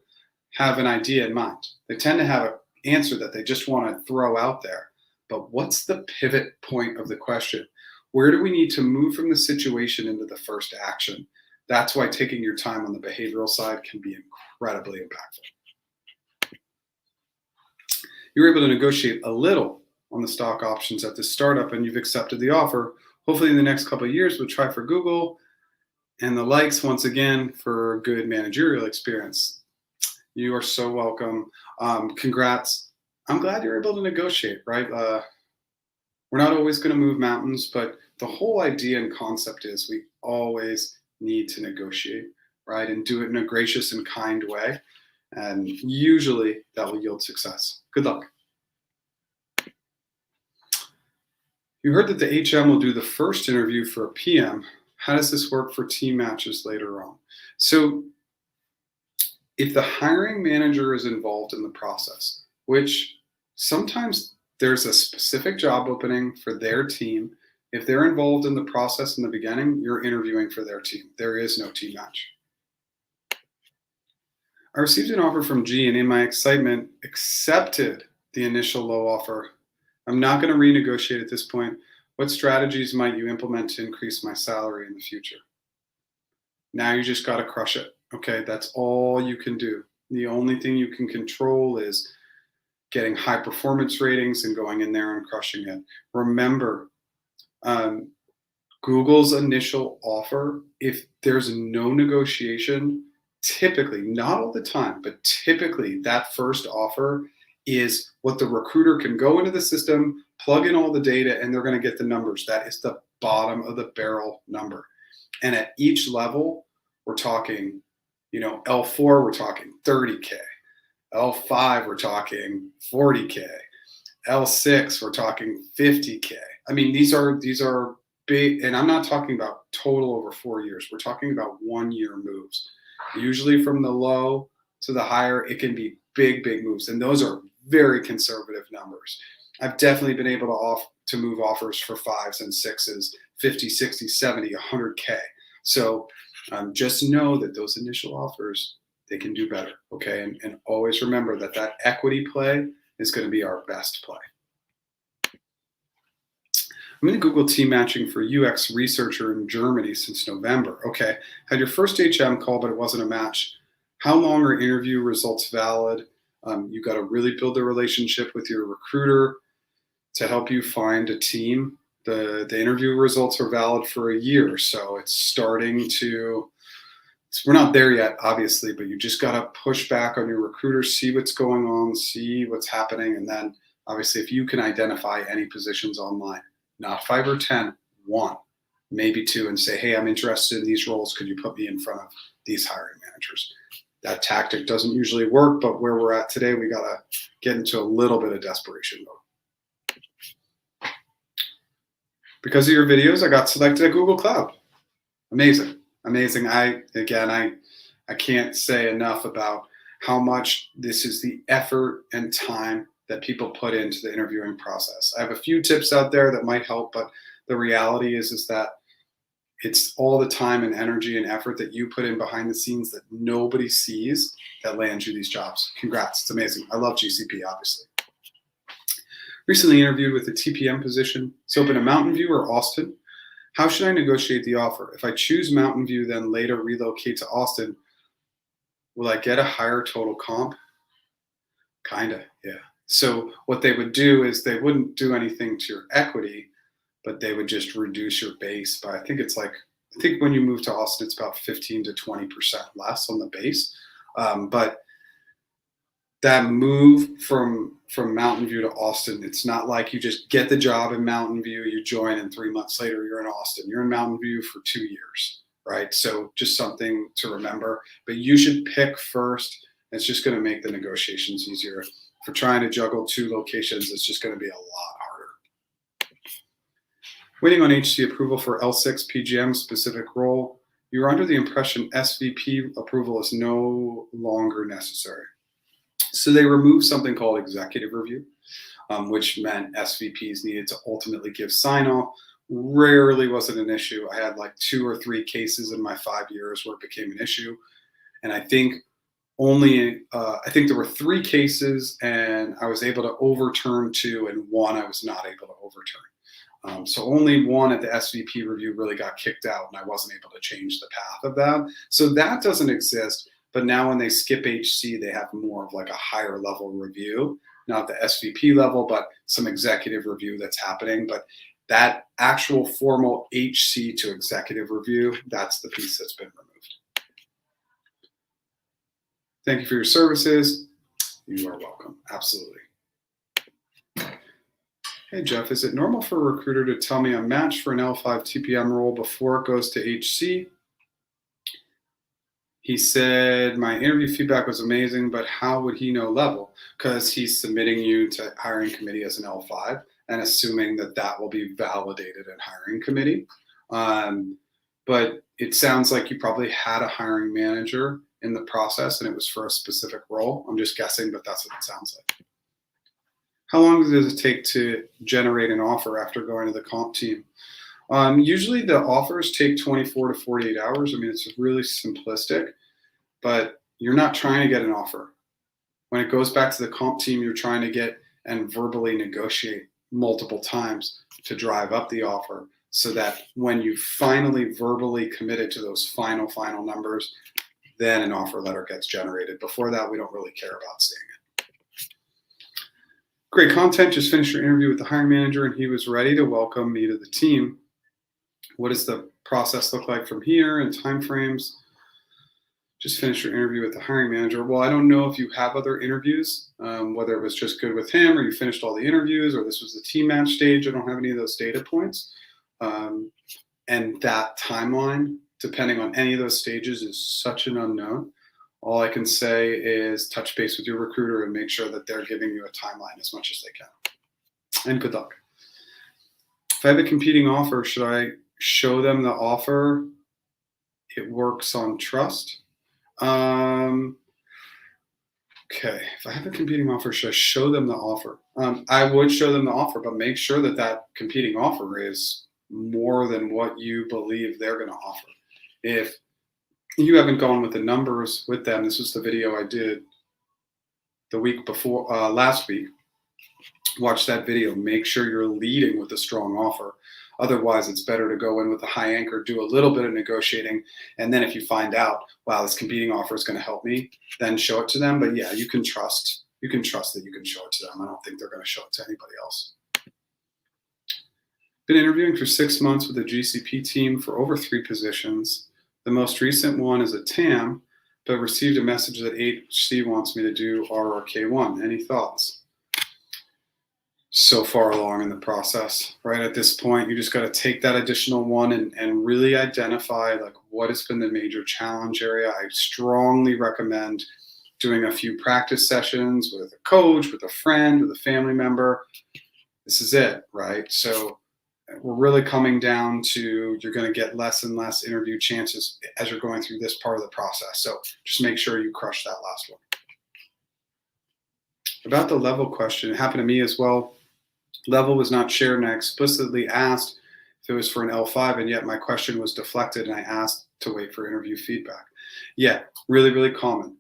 have an idea in mind. They tend to have an answer that they just want to throw out there. But what's the pivot point of the question? Where do we need to move from the situation into the first action? That's why taking your time on the behavioral side can be incredibly impactful. You're able to negotiate a little on the stock options at the startup and you've accepted the offer. Hopefully in the next couple of years, we'll try for Google and the likes once again for good managerial experience. You are so welcome. Congrats. I'm glad you're able to negotiate, right? We're not always going to move mountains, but the whole idea and concept is we always need to negotiate, right? And do it in a gracious and kind way. And usually that will yield success. Good luck. You heard that the HM will do the first interview for a PM. How does this work for team matches later on? So if the hiring manager is involved in the process, which sometimes there's a specific job opening for their team. If they're involved in the process in the beginning, you're interviewing for their team. There is no team match. I received an offer from G and in my excitement, accepted the initial low offer. I'm not going to renegotiate at this point. What strategies might you implement to increase my salary in the future? Now you just got to crush it. Okay, that's all you can do. The only thing you can control is getting high performance ratings and going in there and crushing it. Remember, Google's initial offer, if there's no negotiation, typically, not all the time, but typically that first offer is what the recruiter can go into the system, plug in all the data, and they're going to get the numbers. That is the bottom of the barrel number. And at each level, we're talking, L4, we're talking 30K. L5, we're talking 40K. L6, we're talking 50K. I mean, these are big, and I'm not talking about total over 4 years. We're talking about 1 year moves. Usually from the low to the higher, it can be big, big moves. And those are very conservative numbers. I've definitely been able to move offers for 5s and 6s, 50, 60, 70, 100K. So just know that those initial offers, they can do better, okay? And always remember that equity play is going to be our best play. I'm in Google team matching for UX researcher in Germany since November. Okay, had your first HM call, but it wasn't a match. How long are interview results valid? You got to really build a relationship with your recruiter to help you find a team. The interview results are valid for a year, so it's starting to. We're not there yet, obviously, but you just got to push back on your recruiter, see what's going on, see what's happening, and then obviously if you can identify any positions online, not 5 or 10, 1, maybe 2, and say, hey, I'm interested in these roles. Could you put me in front of these hiring managers? That tactic doesn't usually work, but where we're at today, we got to get into a little bit of desperation mode. Because of your videos, I got selected at Google Cloud. Amazing. Amazing. I can't say enough about how much this is the effort and time that people put into the interviewing process. I have a few tips out there that might help, but the reality is that it's all the time and energy and effort that you put in behind the scenes that nobody sees that lands you these jobs. Congrats. It's amazing. I love GCP, obviously. Recently interviewed with a TPM position. It's open in Mountain View or Austin. How should I negotiate the offer? If I choose Mountain View, then later relocate to Austin, Will I get a higher total comp? Kinda, yeah. So what they would do is they wouldn't do anything to your equity, but they would just reduce your base by, I think when you move to Austin, it's about 15 to 20% less on the base. But that move from Mountain View to Austin, it's not like you just get the job in Mountain View, you join, and 3 months later you're in Austin. You're in Mountain View for 2 years, right? So just something to remember. But you should pick first. It's just going to make the negotiations easier. For trying to juggle 2 locations, it's just going to be a lot harder. Waiting on HC approval for L6 PgM specific role. You're under the impression SVP approval is no longer necessary. So they removed something called executive review, which meant SVPs needed to ultimately give sign-off. Rarely was it an issue. I had like 2 or 3 cases in my 5 years where it became an issue. And I think there were 3 cases, and I was able to overturn 2, and 1 I was not able to overturn. So only 1 at the SVP review really got kicked out, and I wasn't able to change the path of that. So that doesn't exist. But now when they skip HC, they have more of like a higher level review, not the SVP level, but some executive review that's happening. But that actual formal HC to executive review, that's the piece that's been removed. Thank you for your services. You are welcome. Absolutely. Hey, Jeff, is it normal for a recruiter to tell me I'm matched for an L5 TPM role before it goes to HC? He said, my interview feedback was amazing, but how would he know level? Because he's submitting you to hiring committee as an L5 and assuming that that will be validated in hiring committee. But it sounds like you probably had a hiring manager in the process and it was for a specific role. I'm just guessing, but that's what it sounds like. How long does it take to generate an offer after going to the comp team? Usually the offers take 24 to 48 hours. I mean, it's really simplistic, but you're not trying to get an offer. When it goes back to the comp team, you're trying to get and verbally negotiate multiple times to drive up the offer so that when you finally verbally committed to those final numbers, then an offer letter gets generated. Before that, we don't really care about seeing it. Great content. Just finished your interview with the hiring manager and he was ready to welcome me to the team. What does the process look like from here and timeframes? Just finished your interview with the hiring manager. Well, I don't know if you have other interviews, whether it was just good with him or you finished all the interviews or this was the team match stage. I don't have any of those data points. And that timeline, depending on any of those stages, is such an unknown. All I can say is touch base with your recruiter and make sure that they're giving you a timeline as much as they can. And good luck. If I have a competing offer, should I show them the offer? It works on trust. Okay, if I have a competing offer, should I show them the offer? I would show them the offer, but make sure that that competing offer is more than what you believe they're going to offer. If you haven't gone with the numbers with them, this was the video I did the week before, last week. Watch that video. Make sure you're leading with a strong offer. Otherwise, it's better to go in with a high anchor, do a little bit of negotiating, and then if you find out, wow, this competing offer is going to help me, then show it to them. But yeah, you can trust that you can show it to them. I don't think they're going to show it to anybody else. Been interviewing for 6 months with the GCP team for over 3 positions. The most recent one is a TAM, but received a message that HC wants me to do RRK1. Any thoughts? So far along in the process, right? At this point, you just got to take that additional one and really identify like what has been the major challenge area. I strongly recommend doing a few practice sessions with a coach, with a friend, with a family member. This is it, right? So we're really coming down to you're going to get less and less interview chances as you're going through this part of the process. So just make sure you crush that last one. About the level question, it happened to me as well. Level was not shared and I explicitly asked if it was for an L5 and yet my question was deflected and I asked to wait for interview feedback. Yeah, really, really common.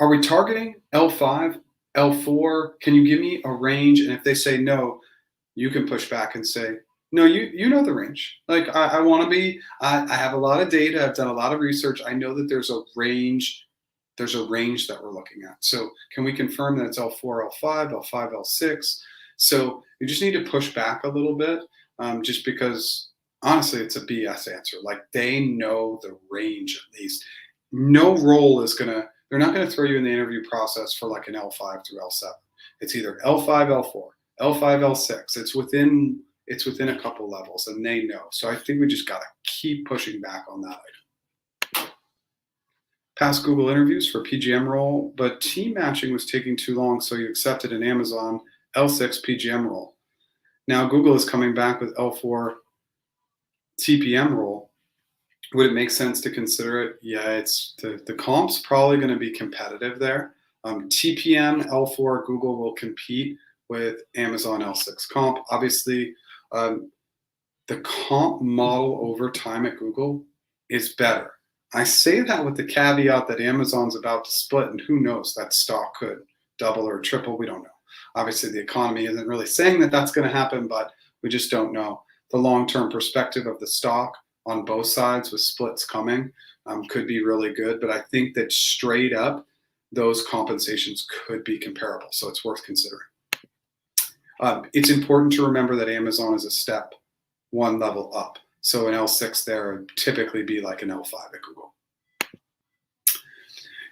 Are we targeting L5, L4? Can you give me a range? And if they say no, you can push back and say, no, you know the range. Like I want to be, I have a lot of data. I've done a lot of research. I know that there's a range there's a range that we're looking at. So can we confirm that it's L4, L5, L5, L6? So you just need to push back a little bit, just because honestly, it's a BS answer. Like, they know the range at least. No role is they're not gonna throw you in the interview process for like an L5 through L7. It's either L5, L4, L5, L6. It's within a couple levels, and they know. So I think we just gotta keep pushing back on that item. Past Google interviews for PGM role, but team matching was taking too long, so you accepted an Amazon L6 PGM role. Now Google is coming back with L4 TPM role. Would it make sense to consider it? Yeah, it's the comp's probably going to be competitive there. TPM L4 Google will compete with Amazon L6 comp. Obviously, the comp model over time at Google is better. I say that with the caveat that Amazon's about to split, and who knows, that stock could double or triple. We don't know. Obviously, the economy isn't really saying that that's going to happen, but we just don't know. The long-term perspective of the stock on both sides with splits coming could be really good, but I think that straight up, those compensations could be comparable, so it's worth considering. It's important to remember that Amazon is a step one level up. So an L6 there would typically be like an L5 at Google.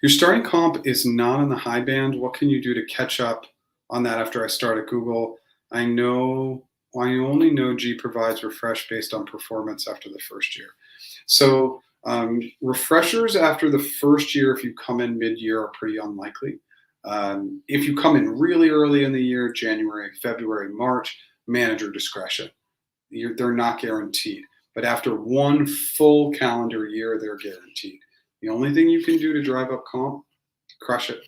Your starting comp is not in the high band. What can you do to catch up on that after I start at Google? I only know G provides refresh based on performance after the first year. So refreshers after the first year, if you come in mid-year, are pretty unlikely. If you come in really early in the year, January, February, March, manager discretion. They're not guaranteed. But after one full calendar year, they're guaranteed. The only thing you can do to drive up comp, crush it,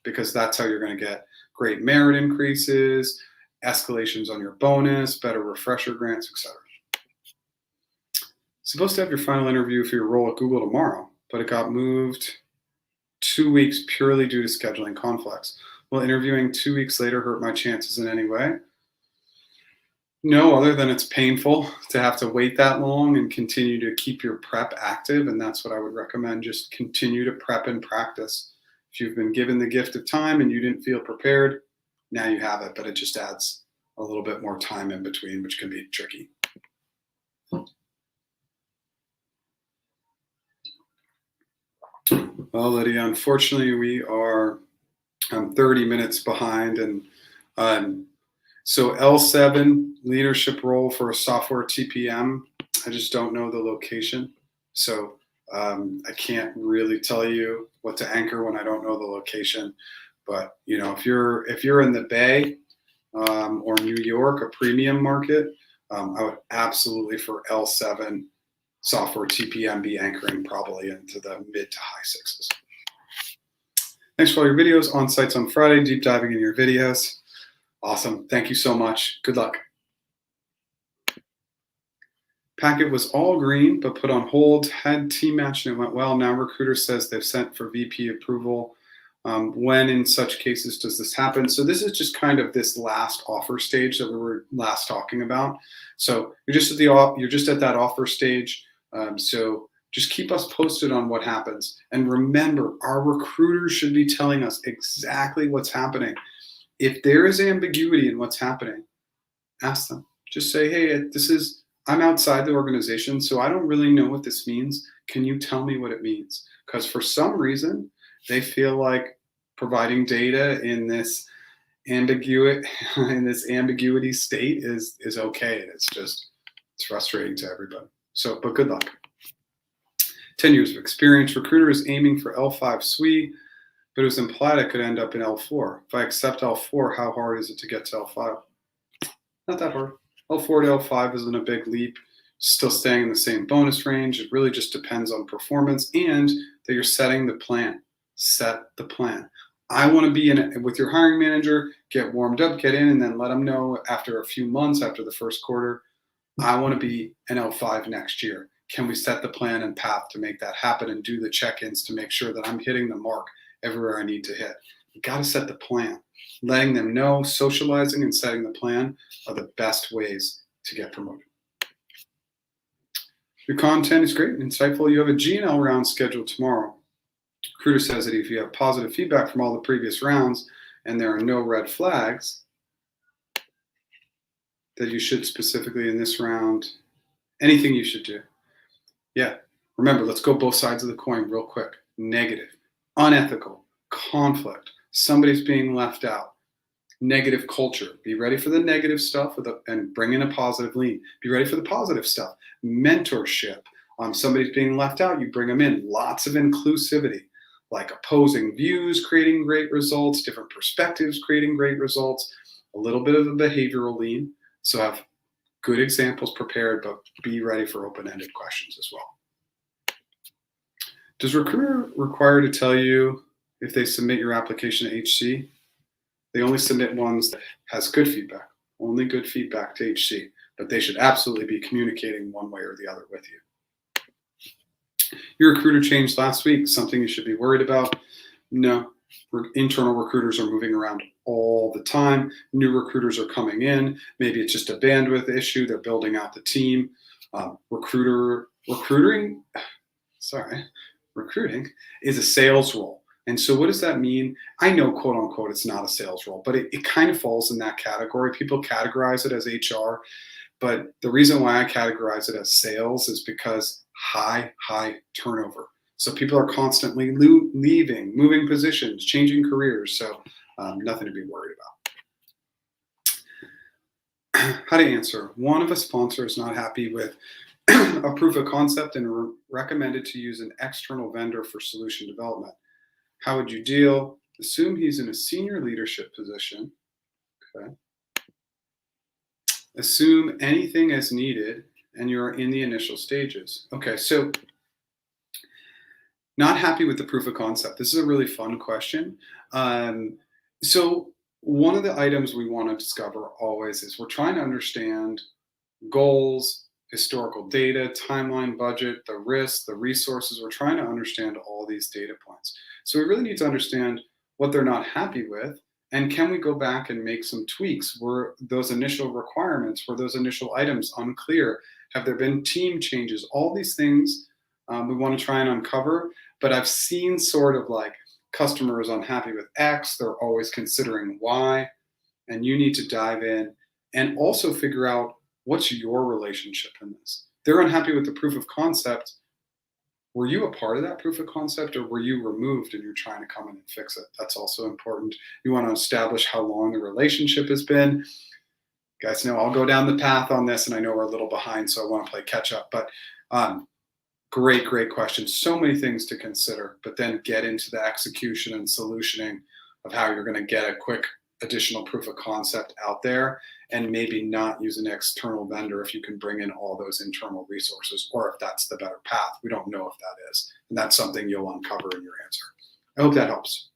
because that's how you're going to get great merit increases, escalations on your bonus, better refresher grants, etc. Supposed to have your final interview for your role at Google tomorrow, but it got moved 2 weeks purely due to scheduling conflicts. Will interviewing 2 weeks later hurt my chances in any way? No, other than it's painful to have to wait that long and continue to keep your prep active, and that's what I would recommend. Just continue to prep and practice. If you've been given the gift of time and you didn't feel prepared, now you have it, but it just adds a little bit more time in between, which can be tricky. Well, Lydia, unfortunately, we are 30 minutes behind, and so L7 leadership role for a software TPM, I just don't know the location. So I can't really tell you what to anchor when I don't know the location. But you know, if you're in the Bay or New York, a premium market, I would absolutely for L7 software TPM be anchoring probably into the mid to high sixes. Thanks for all your videos. On sites on Friday, deep diving in your videos. Awesome. Thank you so much. Good luck. Packet was all green, but put on hold. Had team match and it went well. Now recruiter says they've sent for VP approval. When in such cases does this happen? So this is just kind of this last offer stage that we were last talking about. So you're just at that offer stage. So just keep us posted on what happens. And remember, our recruiters should be telling us exactly what's happening. If there is ambiguity in what's happening, ask them. Just say, hey, I'm outside the organization, so I don't really know what this means. Can you tell me what it means? Because for some reason, they feel like providing data in this ambiguity state is okay. It's frustrating to everybody. So, but good luck. 10 years of experience. Recruiter is aiming for L5 SWE, but it was implied I could end up in L4. If I accept L4, how hard is it to get to L5? Not that hard. L4 to L5 isn't a big leap. Still staying in the same bonus range. It really just depends on performance and that you're setting the plan. Set the plan. I want to be in it with your hiring manager, get warmed up, get in, and then let them know after a few months, after the first quarter, I want to be an L5 next year. Can we set the plan and path to make that happen and do the check-ins to make sure that I'm hitting the mark everywhere I need to hit? You got to set the plan. Letting them know, socializing and setting the plan are the best ways to get promoted. Your content is great and insightful. You have a G&L round scheduled tomorrow. Recruiter says that if you have positive feedback from all the previous rounds and there are no red flags, that you should specifically in this round, anything you should do. Yeah, remember, let's go both sides of the coin real quick. Negative, unethical, conflict, somebody's being left out, negative culture. Be ready for the negative stuff and bring in a positive lean. Be ready for the positive stuff. Mentorship. Somebody's being left out, you bring them in. Lots of inclusivity, like opposing views, creating great results, different perspectives, creating great results, a little bit of a behavioral lean. So have good examples prepared, but be ready for open-ended questions as well. Does recruiter require to tell you if they submit your application to HC? They only submit ones that has good feedback, only good feedback to HC, but they should absolutely be communicating one way or the other with you. Your recruiter changed last week, something you should be worried about? No, internal recruiters are moving around all the time. New recruiters are coming in. Maybe it's just a bandwidth issue. They're building out the team. Recruiting is a sales role. And so what does that mean? I know, quote unquote, it's not a sales role, but it kind of falls in that category. People categorize it as HR, but the reason why I categorize it as sales is because high turnover. So people are constantly leaving, moving positions, changing careers. So nothing to be worried about. How to answer. One of a sponsor is not happy with a proof of concept and recommended to use an external vendor for solution development. How would you deal? Assume he's in a senior leadership position. Okay. Assume anything as needed and you're in the initial stages. Okay, so not happy with the proof of concept. This is a really fun question. So one of the items we want to discover always is we're trying to understand goals, historical data, timeline, budget, the risks, the resources. We're trying to understand all these data points. So we really need to understand what they're not happy with, and can we go back and make some tweaks? Were those initial requirements, were those initial items unclear? Have there been team changes? All these things we want to try and uncover, but I've seen sort of like customers unhappy with X, they're always considering Y, and you need to dive in and also figure out what's your relationship in this. They're unhappy with the proof of concept. Were you a part of that proof of concept, or were you removed and you're trying to come in and fix it? That's also important. You want to establish how long the relationship has been. You guys know I'll go down the path on this, and I know we're a little behind, so I want to play catch up. But great question. So many things to consider, but then get into the execution and solutioning of how you're going to get a quick additional proof of concept out there, and maybe not use an external vendor if you can bring in all those internal resources, or if that's the better path. We don't know if that is, and that's something you'll uncover in your answer. I hope that helps.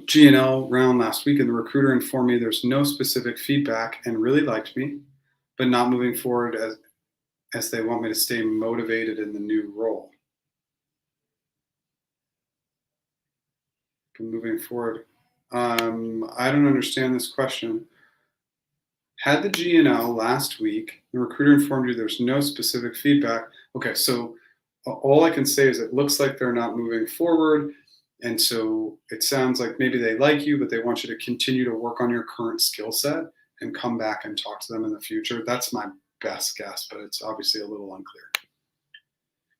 G&L round last week, and the recruiter informed me there's no specific feedback and really liked me, but not moving forward as they want me to stay motivated in the new role. Moving forward. I don't understand this question. Had the G&L last week, the recruiter informed you there's no specific feedback. Okay, so all I can say is it looks like they're not moving forward. And so it sounds like maybe they like you, but they want you to continue to work on your current skill set and come back and talk to them in the future. That's my best guess, but it's obviously a little unclear.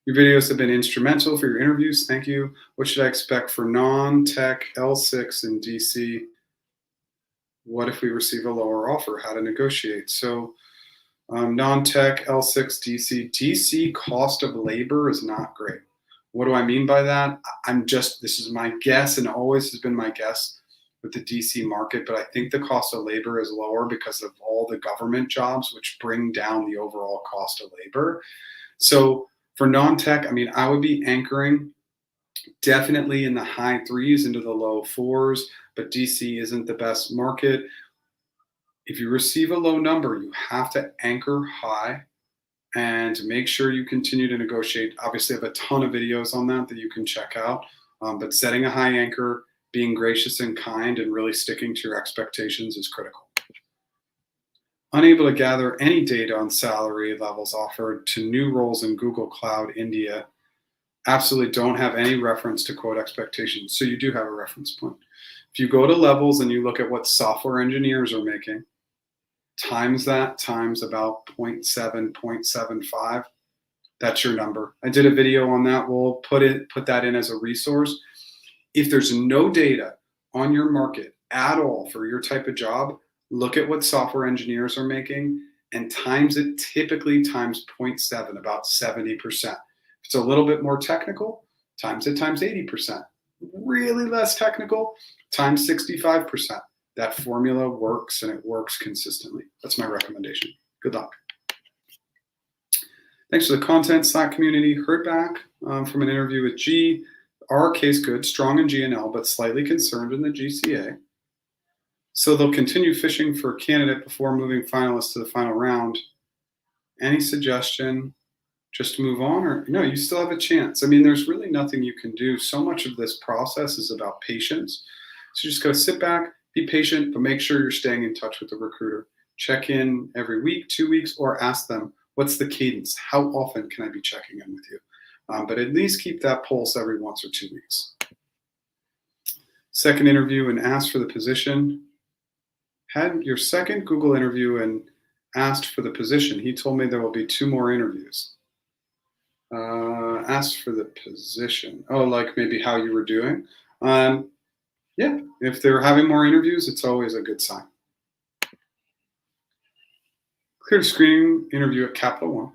Your videos have been instrumental for your interviews. Thank you. What should I expect for non-tech L6 in DC? What if we receive a lower offer? How to negotiate? So non-tech L6 DC cost of labor is not great. What do I mean by that? This is my guess, and always has been my guess with the DC market, but I think the cost of labor is lower because of all the government jobs, which bring down the overall cost of labor. So for non-tech, I mean, I would be anchoring definitely in the high 3s into the low 4s, but DC isn't the best market. If you receive a low number, you have to anchor high and make sure you continue to negotiate. Obviously, I have a ton of videos on that you can check out, but setting a high anchor, being gracious and kind, and really sticking to your expectations is critical. Unable to gather any data on salary levels offered to new roles in Google Cloud India. absolutely don't have any reference to quote expectations. So you do have a reference point. If you go to levels and you look at what software engineers are making, times that times about 0.7, 0.75, that's your number. I did a video on that. We'll put that in as a resource. If there's no data on your market at all for your type of job, look at what software engineers are making and times it typically times 0.7, about 70%. If it's a little bit more technical, times it times 80%. Really less technical, times 65%. That formula works and it works consistently. That's my recommendation. Good luck. Thanks for the content, Slack community. Heard back from an interview with G. Our case good, strong in G and L, but slightly concerned in the GCA. So they'll continue fishing for a candidate before moving finalists to the final round. Any suggestion? Just move on, or no, you still have a chance. I mean, there's really nothing you can do. So much of this process is about patience. So just go sit back, be patient, but make sure you're staying in touch with the recruiter. Check in every week, 2 weeks, or ask them, what's the cadence? How often can I be checking in with you? But at least keep that pulse every once or 2 weeks. Second interview and asked for the position. Had your second Google interview and asked for the position. He told me there will be 2 more interviews. Asked for the position. Oh, like maybe how you were doing. Yeah, if they're having more interviews, it's always a good sign. Cleared screening interview at Capital One.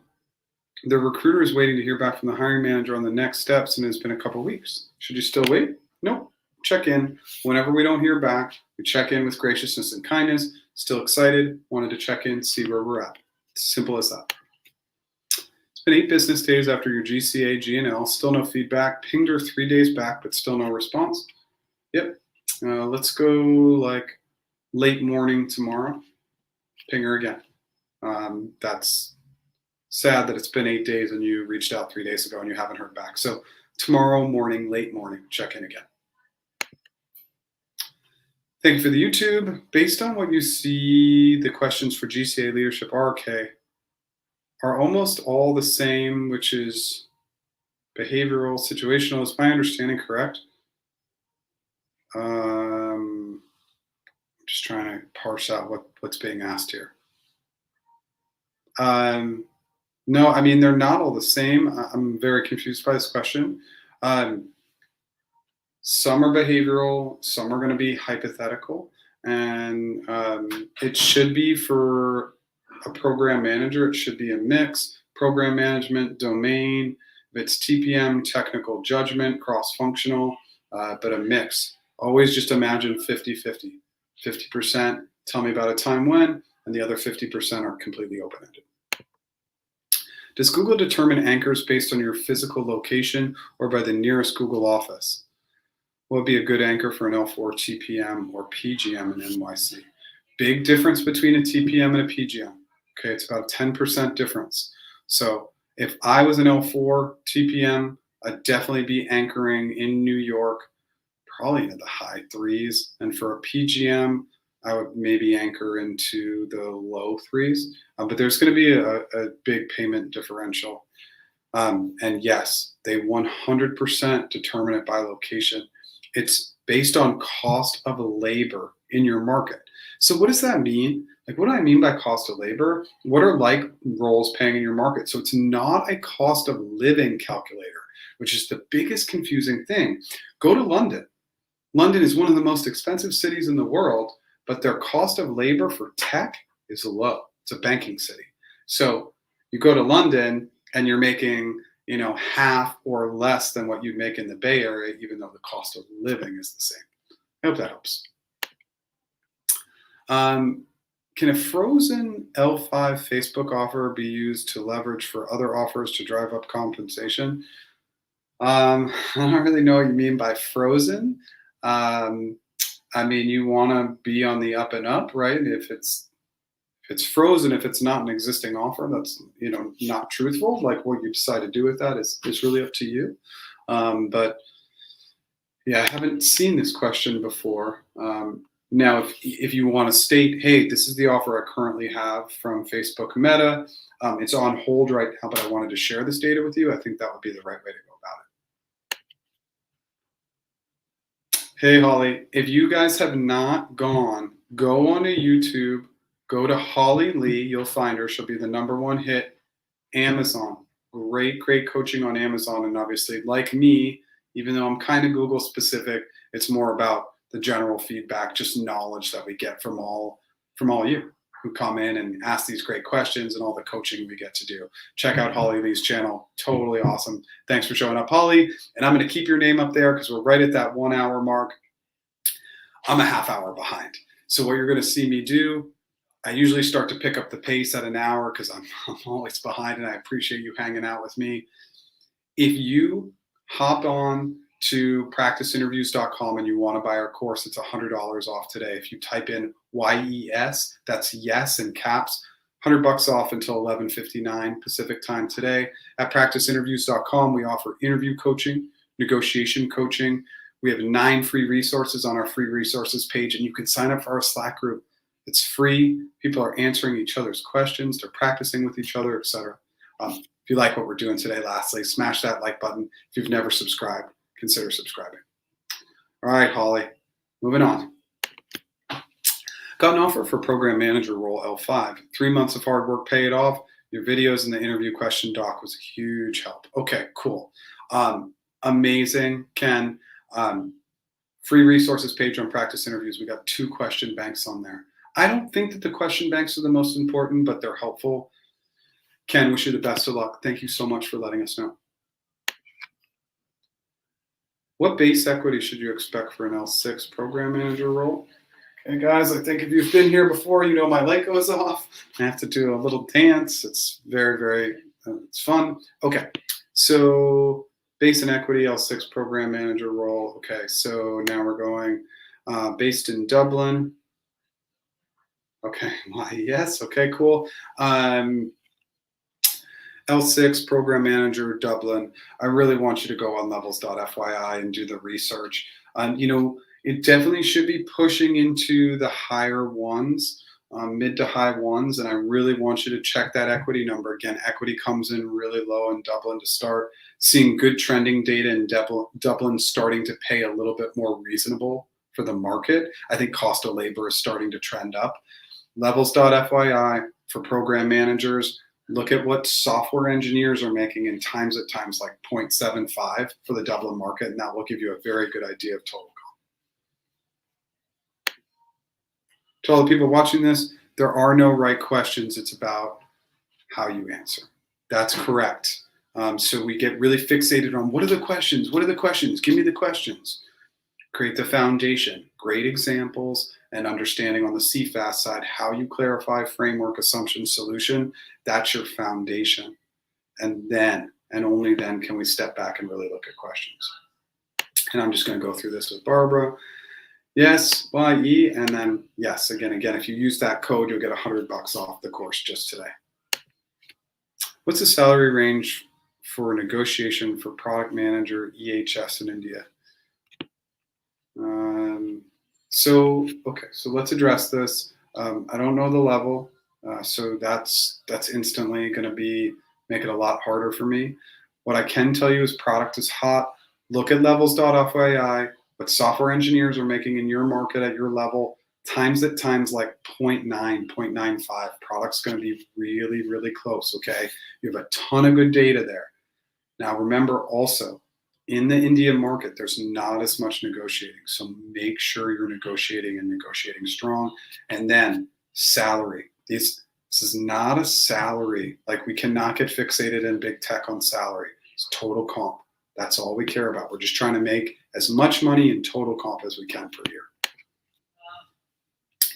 The recruiter is waiting to hear back from the hiring manager on the next steps, and it's been a couple weeks. Should you still wait? Nope. Check in. Whenever we don't hear back, we check in with graciousness and kindness. Still excited. Wanted to check in, see where we're at. It's simple as that. It's been 8 business days after your GCA, G&L. Still no feedback. Pinged her 3 days back, but still no response. Yep. Let's go like late morning tomorrow. Ping her again. That's sad that it's been 8 days and you reached out 3 days ago and you haven't heard back. So tomorrow morning, late morning, check in again. Thank you for the YouTube. Based on what you see, the questions for GCA Leadership RK are almost all the same, which is behavioral, situational. Is my understanding correct? I'm just trying to parse out what's being asked here. No, I mean, they're not all the same. I'm very confused by this question. Some are behavioral, some are going to be hypothetical, and it should be for a program manager. It should be a mix, program management, domain. If it's TPM, technical judgment, cross-functional, but a mix. Always just imagine 50-50. 50%, tell me about a time when, and the other 50% are completely open-ended. Does Google determine anchors based on your physical location or by the nearest Google office? What would be a good anchor for an L4 TPM or PgM in NYC? Big difference between a TPM and a PgM. Okay, it's about a 10% difference. So if I was an L4 TPM, I'd definitely be anchoring in New York, probably into the high 3s. And for a PgM, I would maybe anchor into the low 3s. But there's going to be a big payment differential. And yes, they 100% determine it by location. It's based on cost of labor in your market. So what does that mean? Like, what do I mean by cost of labor? What are like roles paying in your market? So it's not a cost of living calculator, which is the biggest confusing thing. Go to London. London is one of the most expensive cities in the world, but their cost of labor for tech is low. It's a banking city. So you go to London and you're making, half or less than what you'd make in the Bay Area, even though the cost of living is the same. I hope that helps. Can a frozen L5 Facebook offer be used to leverage for other offers to drive up compensation? I don't really know what you mean by frozen. I mean, you want to be on the up and up, right? If it's frozen, if it's not an existing offer, that's not truthful. Like, what you decide to do with that is really up to you. But yeah, I haven't seen this question before. Now, if you want to state, hey, this is the offer I currently have from Facebook Meta. It's on hold right now, but I wanted to share this data with you. I think that would be the right way to go about it. Hey, Holly, if you guys have not gone, go onto YouTube, go to Holly Lee. You'll find her. She'll be the #1 hit. Amazon. Great, great coaching on Amazon. And obviously, like me, even though I'm kind of Google specific, it's more about the general feedback, just knowledge that we get from all you who come in and ask these great questions and all the coaching we get to do. Check out Holly Lee's channel. Totally awesome. Thanks for showing up, Holly. And I'm going to keep your name up there because we're right at that 1 hour mark. I'm a half hour behind. So what you're going to see me do, I usually start to pick up the pace at an hour because I'm always behind, and I appreciate you hanging out with me. If you hop on to practiceinterviews.com and you want to buy our course, it's $100 off today. If you type in YES, that's yes in caps, $100 off until 11:59 Pacific time today. At practiceinterviews.com, we offer interview coaching, negotiation coaching. We have 9 free resources on our free resources page, and you can sign up for our Slack group. It's free. People are answering each other's questions. They're practicing with each other, etc. If you like what we're doing today, lastly, smash that like button. If you've never subscribed, consider subscribing. All right, Holly, moving on. Got an offer for program manager role L5. 3 months of hard work paid off. Your videos and the interview question doc was a huge help. Okay, cool. Amazing, Ken. Free resources page on practice interviews. We got 2 question banks on there. I don't think that the question banks are the most important, but they're helpful. Ken, wish you the best of luck. Thank you so much for letting us know. What base equity should you expect for an L6 program manager role? Okay, guys, I think if you've been here before, you know my light goes off. I have to do a little dance. It's very, very, it's fun. Okay, so base and equity, L6 program manager role. Okay, so now we're going based in Dublin. Okay, yes, okay, cool. L6 program manager, Dublin. I really want you to go on levels.fyi and do the research. It definitely should be pushing into the higher ones, mid to high ones, and I really want you to check that equity number. Again, equity comes in really low in Dublin to start. Seeing good trending data in Dublin starting to pay a little bit more reasonable for the market. I think cost of labor is starting to trend up. Levels.fyi for program managers. Look at what software engineers are making in times at times like 0.75 for the Dublin market, and that will give you a very good idea of total comp. To all the people watching this, there are no right questions. It's about how you answer. That's correct. So we get really fixated on what are the questions? What are the questions? Give me the questions. Create the foundation. Great examples and understanding on the CFAS side, how you clarify framework, assumption, solution. That's your foundation. And then, and only then, can we step back and really look at questions. And I'm just going to go through this with Barbara. Yes, YE, and then yes, again. If you use that code, you'll get $100 off the course just today. What's the salary range for negotiation for product manager EHS in India? So let's address this. I don't know the level, so that's instantly going to make it a lot harder for me. What I can tell you is product is hot. Look at levels.fyi, what software engineers are making in your market at your level, times like 0.9, 0.95. Product's going to be really, really close, okay? You have a ton of good data there. Now remember also, in the India market, there's not as much negotiating. So make sure you're negotiating and negotiating strong. And then salary. This is not a salary. Like, we cannot get fixated in big tech on salary. It's total comp. That's all we care about. We're just trying to make as much money in total comp as we can per year.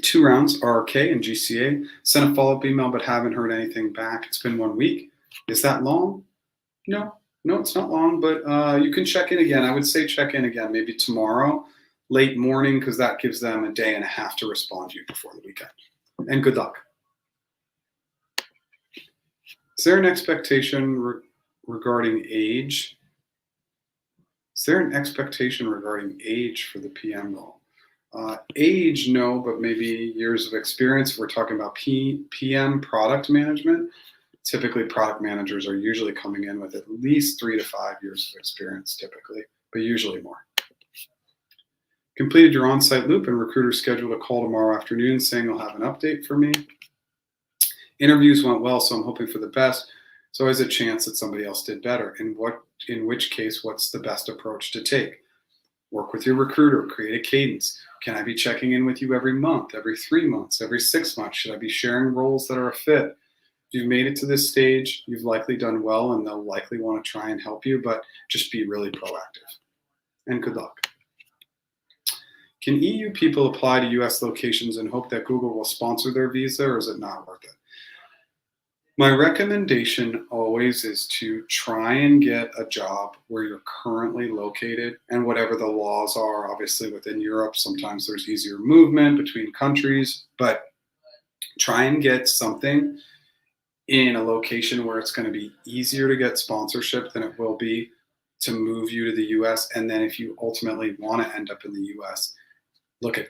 2 rounds, RRK and GCA. Sent a follow-up email but haven't heard anything back. It's been 1 week. Is that long? No, it's not long, but you can check in again. I would say check in again, maybe tomorrow, late morning, because that gives them a day and a half to respond to you before the weekend. And good luck. Is there an expectation regarding age? Is there an expectation regarding age for the PM role? Age, no, but maybe years of experience. If we're talking about PM product management, typically product managers are usually coming in with at least 3 to 5 years of experience typically, but usually more. Completed your on-site loop and recruiter scheduled a call tomorrow afternoon saying they'll have an update for me. Interviews went well, so I'm hoping for the best. There's always a chance that somebody else did better. In which case, what's the best approach to take? Work with your recruiter, create a cadence. Can I be checking in with you every month, every 3 months, every 6 months? Should I be sharing roles that are a fit? If you've made it to this stage, you've likely done well and they'll likely want to try and help you, but just be really proactive. And good luck. Can EU people apply to US locations and hope that Google will sponsor their visa, or is it not worth it? My recommendation always is to try and get a job where you're currently located, and whatever the laws are. Obviously within Europe, sometimes there's easier movement between countries, but try and get something in a location where it's going to be easier to get sponsorship than it will be to move you to the US. And then if you ultimately want to end up in the US, look at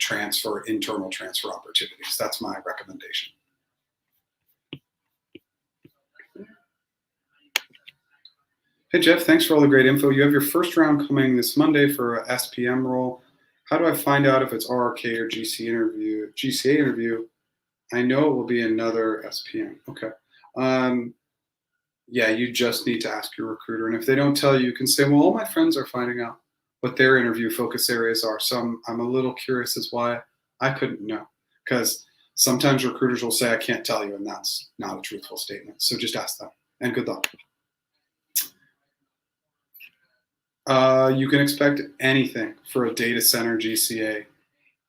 internal transfer opportunities. That's my recommendation. Hey, Jeff, thanks for all the great info. You have your first round coming this Monday for a SPM role. How do I find out if it's RRK or GCA interview? I know it will be another SPM. Okay. Yeah, you just need to ask your recruiter. And if they don't tell you, you can say, well, all my friends are finding out what their interview focus areas are. So I'm a little curious as why I couldn't know. Because sometimes recruiters will say, I can't tell you, and that's not a truthful statement. So just ask them. And good luck. You can expect anything for a data center GCA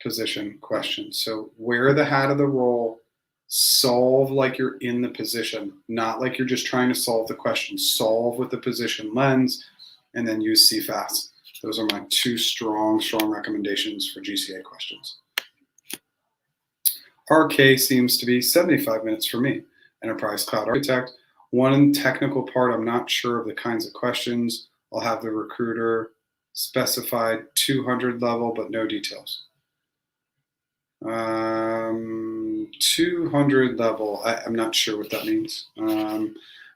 position question. So wear the hat of the role, solve like you're in the position, not like you're just trying to solve the question. Solve with the position lens, and then use CFAS. Those are my two strong recommendations for GCA questions. RK seems to be 75 minutes for me. Enterprise Cloud Architect. One technical part, I'm not sure of the kinds of questions. I'll have the recruiter specified 200 level, but no details. 200 level, I'm not sure what that means.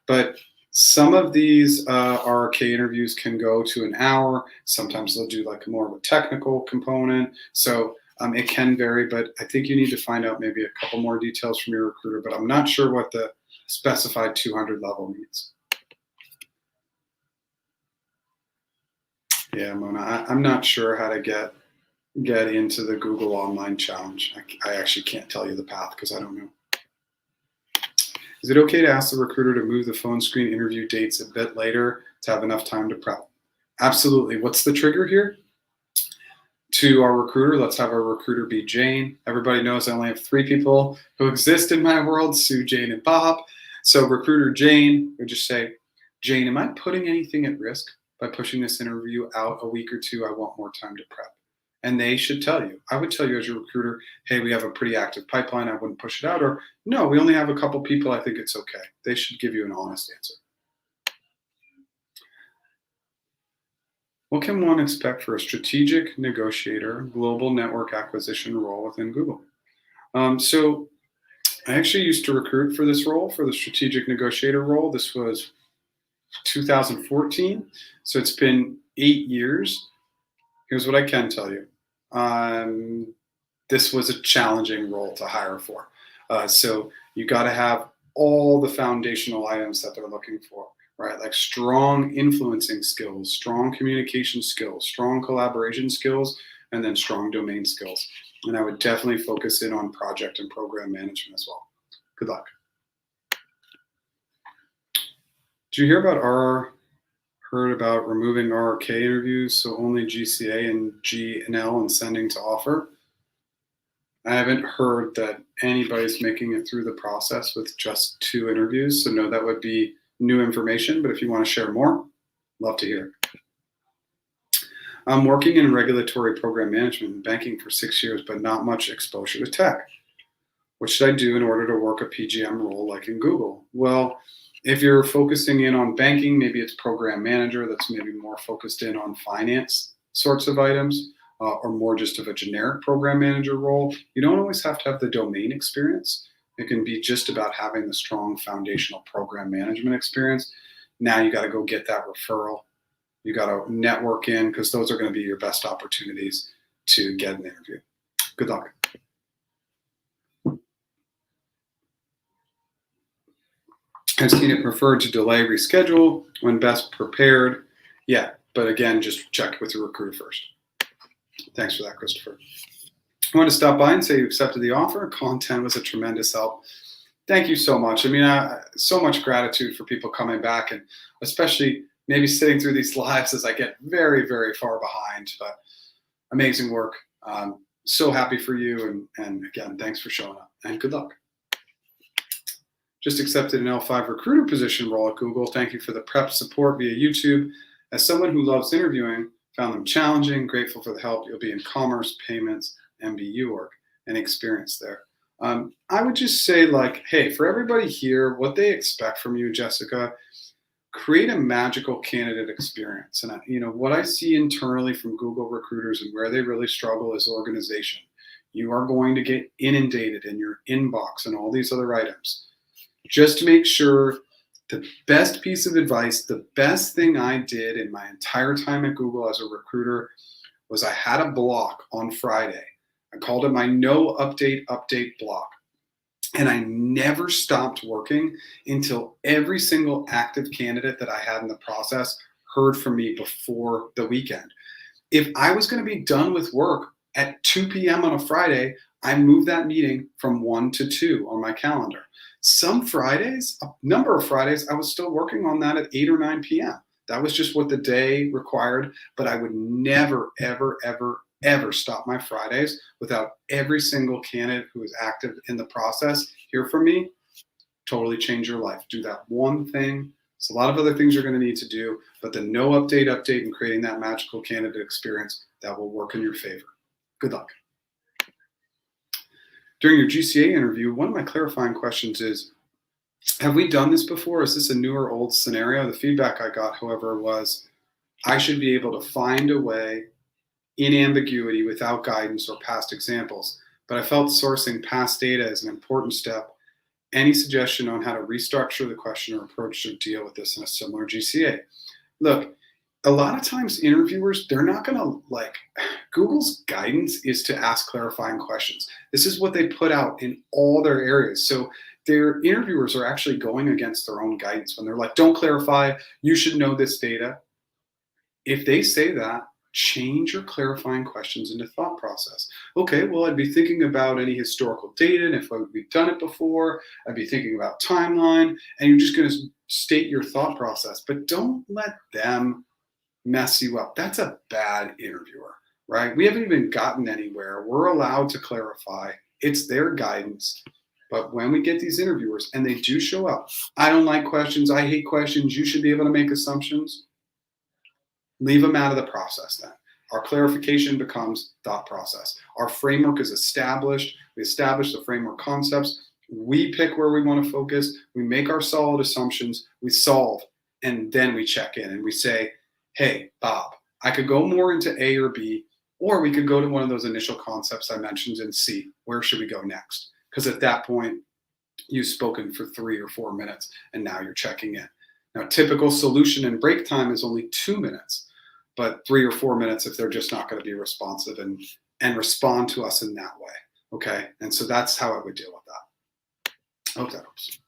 But some of these RK interviews can go to an hour. Sometimes they'll do like more of a technical component. So it can vary, but I think you need to find out maybe a couple more details from your recruiter, but I'm not sure what the specified 200 level means. Yeah, Mona, I'm not sure how to get into the Google Online Challenge. I actually can't tell you the path because I don't know. Is it okay to ask the recruiter to move the phone screen interview dates a bit later to have enough time to prep? Absolutely. What's the trigger here? To our recruiter, let's have our recruiter be Jane. Everybody knows I only have 3 people who exist in my world, Sue, Jane, and Bob. So recruiter Jane would just say, Jane, am I putting anything at risk by pushing this interview out a week or 2? I want more time to prep. And they should tell you. I would tell you as your recruiter, hey, we have a pretty active pipeline. I wouldn't push it out. Or no, we only have a couple people. I think it's okay. They should give you an honest answer. What can one expect for a strategic negotiator global network acquisition role within Google? So I actually used to recruit for this role, for the strategic negotiator role. This was 2014. So it's been 8 years. Here's what I can tell you. This was a challenging role to hire for. So you got to have all the foundational items that they're looking for, right? Like strong influencing skills, strong communication skills, strong collaboration skills, and then strong domain skills. And I would definitely focus in on project and program management as well. Good luck. Did you hear about heard about removing RRK interviews, so only GCA and G and L and sending to offer? I haven't heard that anybody's making it through the process with just 2 interviews, so no, that would be new information, but if you want to share more, love to hear. I'm working in regulatory program management and banking for 6 years, but not much exposure to tech. What should I do in order to work a PgM role like in Google? Well, if you're focusing in on banking, maybe it's program manager that's maybe more focused in on finance sorts of items, or more just of a generic program manager role. You don't always have to have the domain experience. It can be just about having the strong foundational program management experience. Now you got to go get that referral. You got to network in, because those are going to be your best opportunities to get an interview. Good luck. Has candidate preferred to delay reschedule when best prepared? Yeah, but again, just check with your recruiter first. Thanks for that, Christopher. I want to stop by and say you accepted the offer. Content was a tremendous help. Thank you so much. I mean, so much gratitude for people coming back, and especially maybe sitting through these lives as I get very, very far behind, but amazing work. So happy for you. And again, thanks for showing up and good luck. Just accepted an L5 recruiter position role at Google. Thank you for the prep support via YouTube. As someone who loves interviewing, found them challenging, grateful for the help. You'll be in commerce, payments, MBU work, and experience there. I would just say, like, hey, for everybody here, what they expect from you, Jessica, create a magical candidate experience. And what I see internally from Google recruiters and where they really struggle is organization. You are going to get inundated in your inbox and all these other items. Just to make sure, the best piece of advice, the best thing I did in my entire time at Google as a recruiter was I had a block on Friday. I called it my no update block. And I never stopped working until every single active candidate that I had in the process heard from me before the weekend. If I was going to be done with work at 2 p.m. on a Friday, I moved that meeting from 1 to 2 on my calendar. Some Fridays, a number of Fridays, I was still working on that at 8 or 9 p.m. That was just what the day required, but I would never, ever, ever, ever stop my Fridays without every single candidate who is active in the process hear from me. Totally change your life. Do that one thing. There's a lot of other things you're going to need to do, but the no update and creating that magical candidate experience, that will work in your favor. Good luck. During your GCA interview, one of my clarifying questions is, have we done this before? Is this a new or old scenario? The feedback I got, however, was I should be able to find a way in ambiguity without guidance or past examples, but I felt sourcing past data is an important step. Any suggestion on how to restructure the question or approach to deal with this in a similar GCA? Look, a lot of times interviewers, they're not going to Google's guidance is to ask clarifying questions. This is what they put out in all their areas. So their interviewers are actually going against their own guidance when they're like, don't clarify, you should know this data. If they say that, change your clarifying questions into thought process. Okay, well, I'd be thinking about any historical data, and if we've done it before, I'd be thinking about timeline, and you're just going to state your thought process, but don't let them mess you up. That's a bad interviewer, right? We haven't even gotten anywhere. We're allowed to clarify. It's their guidance. But when we get these interviewers and they do show up, I don't like questions, I hate questions, you should be able to make assumptions, leave them out of the process then. Our clarification becomes thought process. Our framework is established. We establish the framework concepts. We pick where we want to focus. We make our solid assumptions. We solve, and then we check in and we say, hey, Bob, I could go more into A or B, or we could go to one of those initial concepts I mentioned and see where should we go next. Because at that point, you've spoken for 3 or 4 minutes, and now you're checking in. Now, typical solution and break time is only 2 minutes, but 3 or 4 minutes if they're just not going to be responsive and respond to us in that way. Okay, and so that's how I would deal with that. I hope that helps.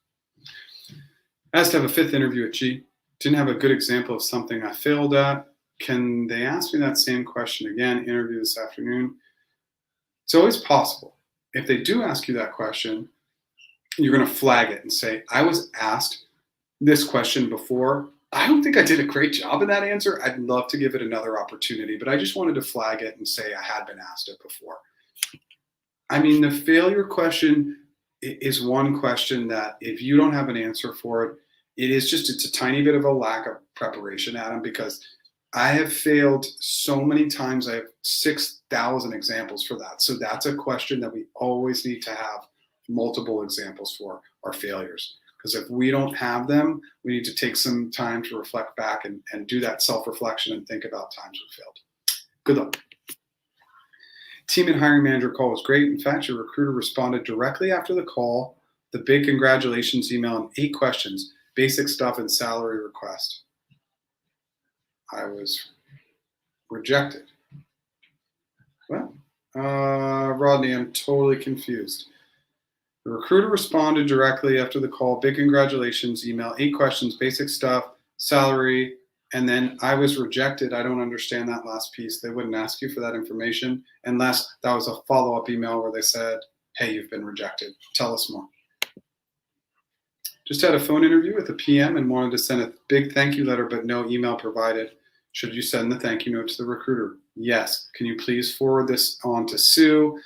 Asked to have a 5th interview at G. Didn't have a good example of something I failed at. Can they ask me that same question again? Interview this afternoon. It's always possible. If they do ask you that question, you're going to flag it and say, I was asked this question before. I don't think I did a great job in that answer. I'd love to give it another opportunity, but I just wanted to flag it and say I had been asked it before. I mean, the failure question is one question that if you don't have an answer for it, it's a tiny bit of a lack of preparation, Adam, because I have failed so many times. I have 6,000 examples for that. So that's a question that we always need to have multiple examples for our failures. Because if we don't have them, we need to take some time to reflect back and do that self-reflection and think about times we failed. Good luck. Team and hiring manager call was great. In fact, your recruiter responded directly after the call, the big congratulations email, and 8 questions, basic stuff and salary request. I was rejected. Well, Rodney, I'm totally confused. The recruiter responded directly after the call. Big congratulations, email, 8 questions, basic stuff, salary, and then I was rejected. I don't understand that last piece. They wouldn't ask you for that information unless that was a follow-up email where they said, hey, you've been rejected. Tell us more. Just had a phone interview with a PM and wanted to send a big thank you letter, but no email provided. Should you send the thank you note to the recruiter? Yes. Can you please forward this on to Sue?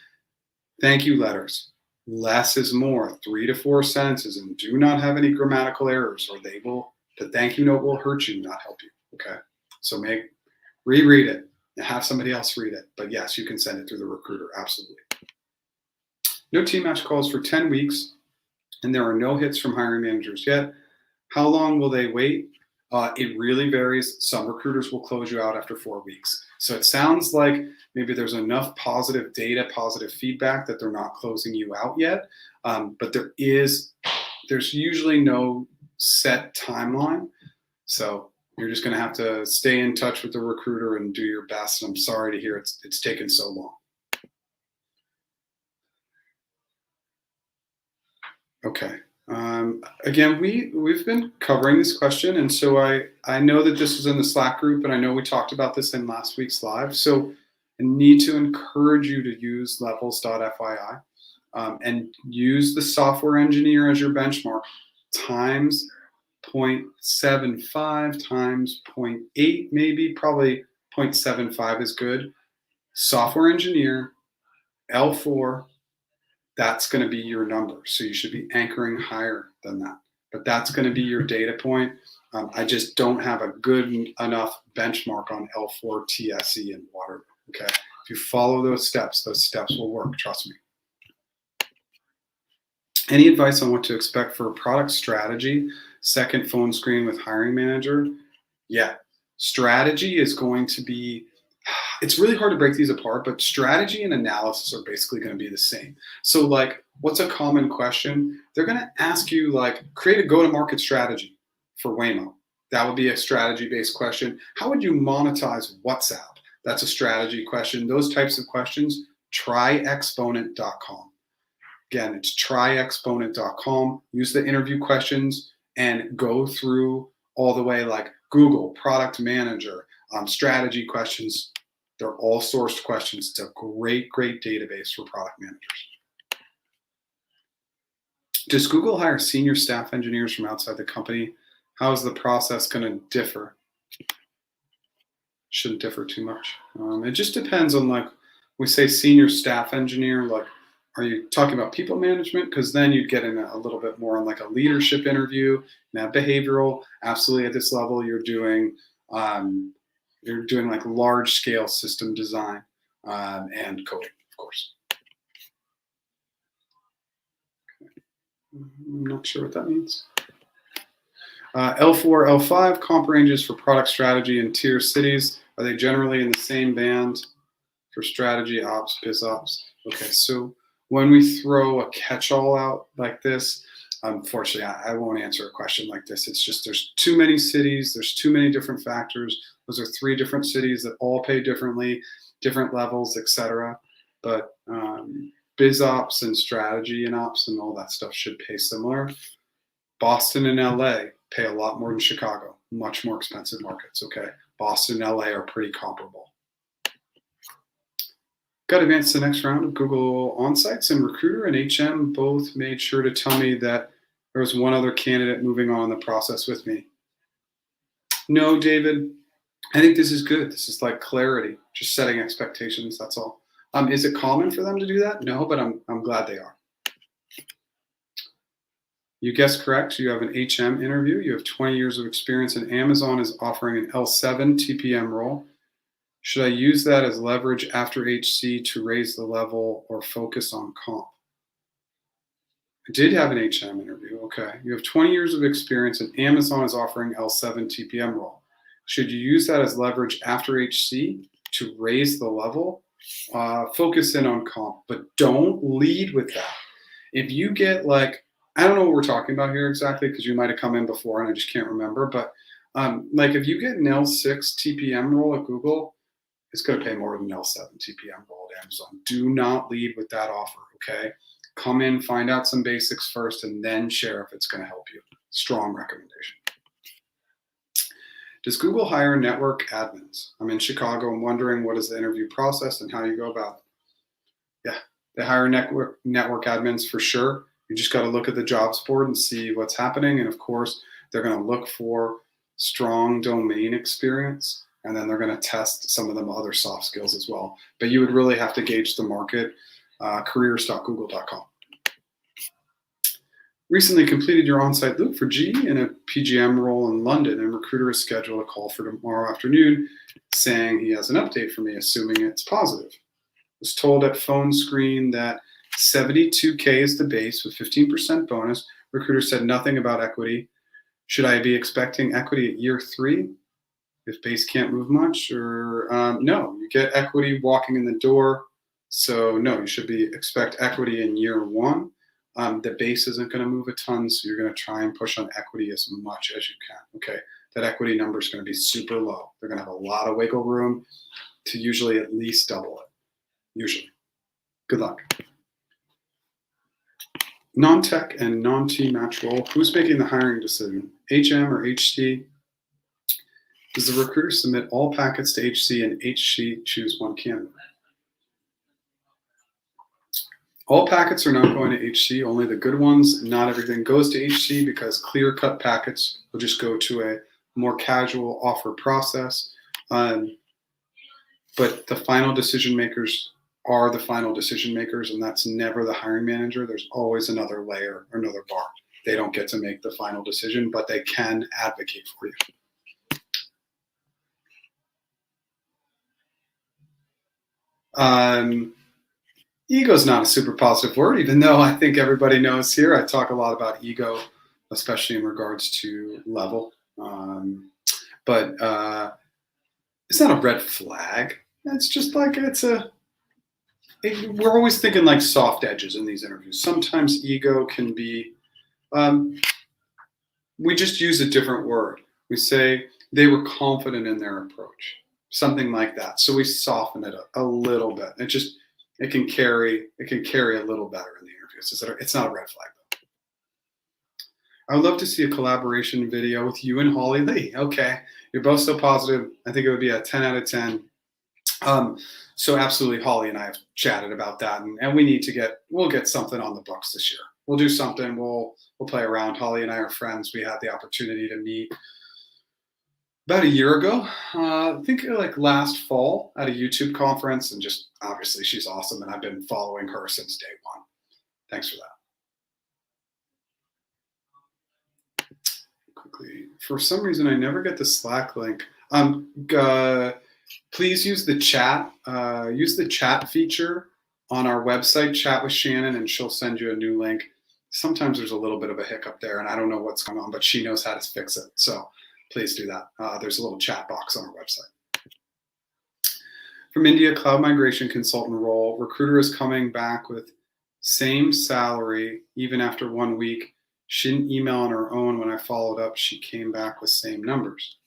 Thank you letters. Less is more, 3 to 4 sentences, and do not have any grammatical errors, or the thank you note will hurt you, not help you. Okay. So reread it and have somebody else read it. But yes, you can send it through the recruiter. Absolutely. No team match calls for 10 weeks, and there are no hits from hiring managers yet. How long will they wait? It really varies. Some recruiters will close you out after 4 weeks. So it sounds like maybe there's enough positive data, positive feedback that they're not closing you out yet. But there's usually no set timeline. So you're just going to have to stay in touch with the recruiter and do your best. And I'm sorry to hear it's taken so long. Okay. Again, we've been covering this question, and so I know that this was in the Slack group, and I know we talked about this in last week's live. So I need to encourage you to use levels.fyi and use the software engineer as your benchmark times 0.75 times 0.8, maybe probably 0.75 is good. Software engineer L4. That's going to be your number. So you should be anchoring higher than that. But that's going to be your data point. I just don't have a good enough benchmark on L4, TSE, and water. Okay. If you follow those steps will work. Trust me. Any advice on what to expect for a product strategy? Second phone screen with hiring manager? Yeah. Strategy is going to be, it's really hard to break these apart, but strategy and analysis are basically going to be the same. So like, what's a common question? They're going to ask you like, create a go-to-market strategy for Waymo. That would be a strategy-based question. How would you monetize WhatsApp? That's a strategy question. Those types of questions, tryexponent.com. Again, it's tryexponent.com. Use the interview questions and go through all the way like Google, product manager, strategy questions. They're all sourced questions. It's a great, great database for product managers. Does Google hire senior staff engineers from outside the company? How is the process going to differ? Shouldn't differ too much. It just depends on like, we say senior staff engineer, like, are you talking about people management? Because then you'd get in a little bit more on like a leadership interview. Now behavioral, absolutely at this level, you're doing like large scale system design and coding, of course. I'm not sure what that means. L4, L5 comp ranges for product strategy in tier cities. Are they generally in the same band for strategy, ops, biz ops? Okay, so when we throw a catch-all out like this, unfortunately, I won't answer a question like this. It's just there's too many cities, there's too many different factors. Those are 3 different cities that all pay differently, different levels, etc. But biz ops and strategy and ops and all that stuff should pay similar. Boston and LA pay a lot more than Chicago, much more expensive markets, okay? Boston and LA are pretty comparable. Got to advance to the next round of Google Onsites, and Recruiter and HM both made sure to tell me that there was one other candidate moving on in the process with me. No, David, I think this is good. This is like clarity, just setting expectations, that's all. Is it common for them to do that? No, but I'm glad they are. You guessed correct. You have an HM interview. You have 20 years of experience, and Amazon is offering an L7 TPM role. Should I use that as leverage after HC to raise the level or focus on comp? I did have an HM interview. Okay. You have 20 years of experience, and Amazon is offering L7 TPM role. Should you use that as leverage after HC to raise the level? Focus in on comp, but don't lead with that. If you get like, I don't know what we're talking about here exactly because you might have come in before and I just can't remember, but like if you get an L6 TPM role at Google, it's going to pay more than L7 TPM role at Amazon. Do not lead with that offer, okay? Come in, find out some basics first, and then share if it's going to help you. Strong recommendation. Does Google hire network admins? I'm in Chicago. I'm wondering what is the interview process and how you go about it. Yeah, they hire network admins for sure. You just got to look at the jobs board and see what's happening. And of course, they're going to look for strong domain experience, and then they're going to test some of them other soft skills as well. But you would really have to gauge the market. Careers.google.com. Recently completed your on-site loop for G in a PgM role in London, and recruiter has scheduled a call for tomorrow afternoon saying he has an update for me, assuming it's positive. Was told at phone screen that 72K is the base with 15% bonus. Recruiter said nothing about equity. Should I be expecting equity at year 3 if base can't move much? Or no, you get equity walking in the door. So no, you should expect equity in year 1. The base isn't going to move a ton, so you're going to try and push on equity as much as you can. Okay, that equity number is going to be super low. They're going to have a lot of wiggle room to usually at least double it. Usually. Good luck. Non-tech and non-T match role. Who's making the hiring decision? HM or HC? Does the recruiter submit all packets to HC and HC choose one candidate? All packets are not going to HC, only the good ones. Not everything goes to HC because clear-cut packets will just go to a more casual offer process. But the final decision makers are the final decision makers, and that's never the hiring manager. There's always another layer or another bar. They don't get to make the final decision, but they can advocate for you. Ego is not a super positive word, even though I think everybody knows here. I talk a lot about ego, especially in regards to level. But it's not a red flag. It's just like we're always thinking like soft edges in these interviews. Sometimes ego can be, we just use a different word. We say they were confident in their approach, something like that. So we soften it a little bit. It can carry a little better in the interviews. It's not a red flag though. I would love to see a collaboration video with you and Holly Lee. Okay, you're both so positive. I think it would be a 10 out of 10. So absolutely, Holly and I have chatted about that, and we'll get something on the books this year. We'll do something. We'll play around. Holly and I are friends. We had the opportunity to meet about a year ago. I think like last fall at a YouTube conference, and just obviously she's awesome, and I've been following her since day 1. Thanks for that. Quickly, for some reason I never get the Slack link. Please use the chat. Use the chat feature on our website. Chat with Shannon, and she'll send you a new link. Sometimes there's a little bit of a hiccup there, and I don't know what's going on, but she knows how to fix it. So please do that. There's a little chat box on our website. From India, cloud migration consultant role. Recruiter is coming back with same salary even after 1 week. She didn't email on her own. When I followed up, she came back with same numbers.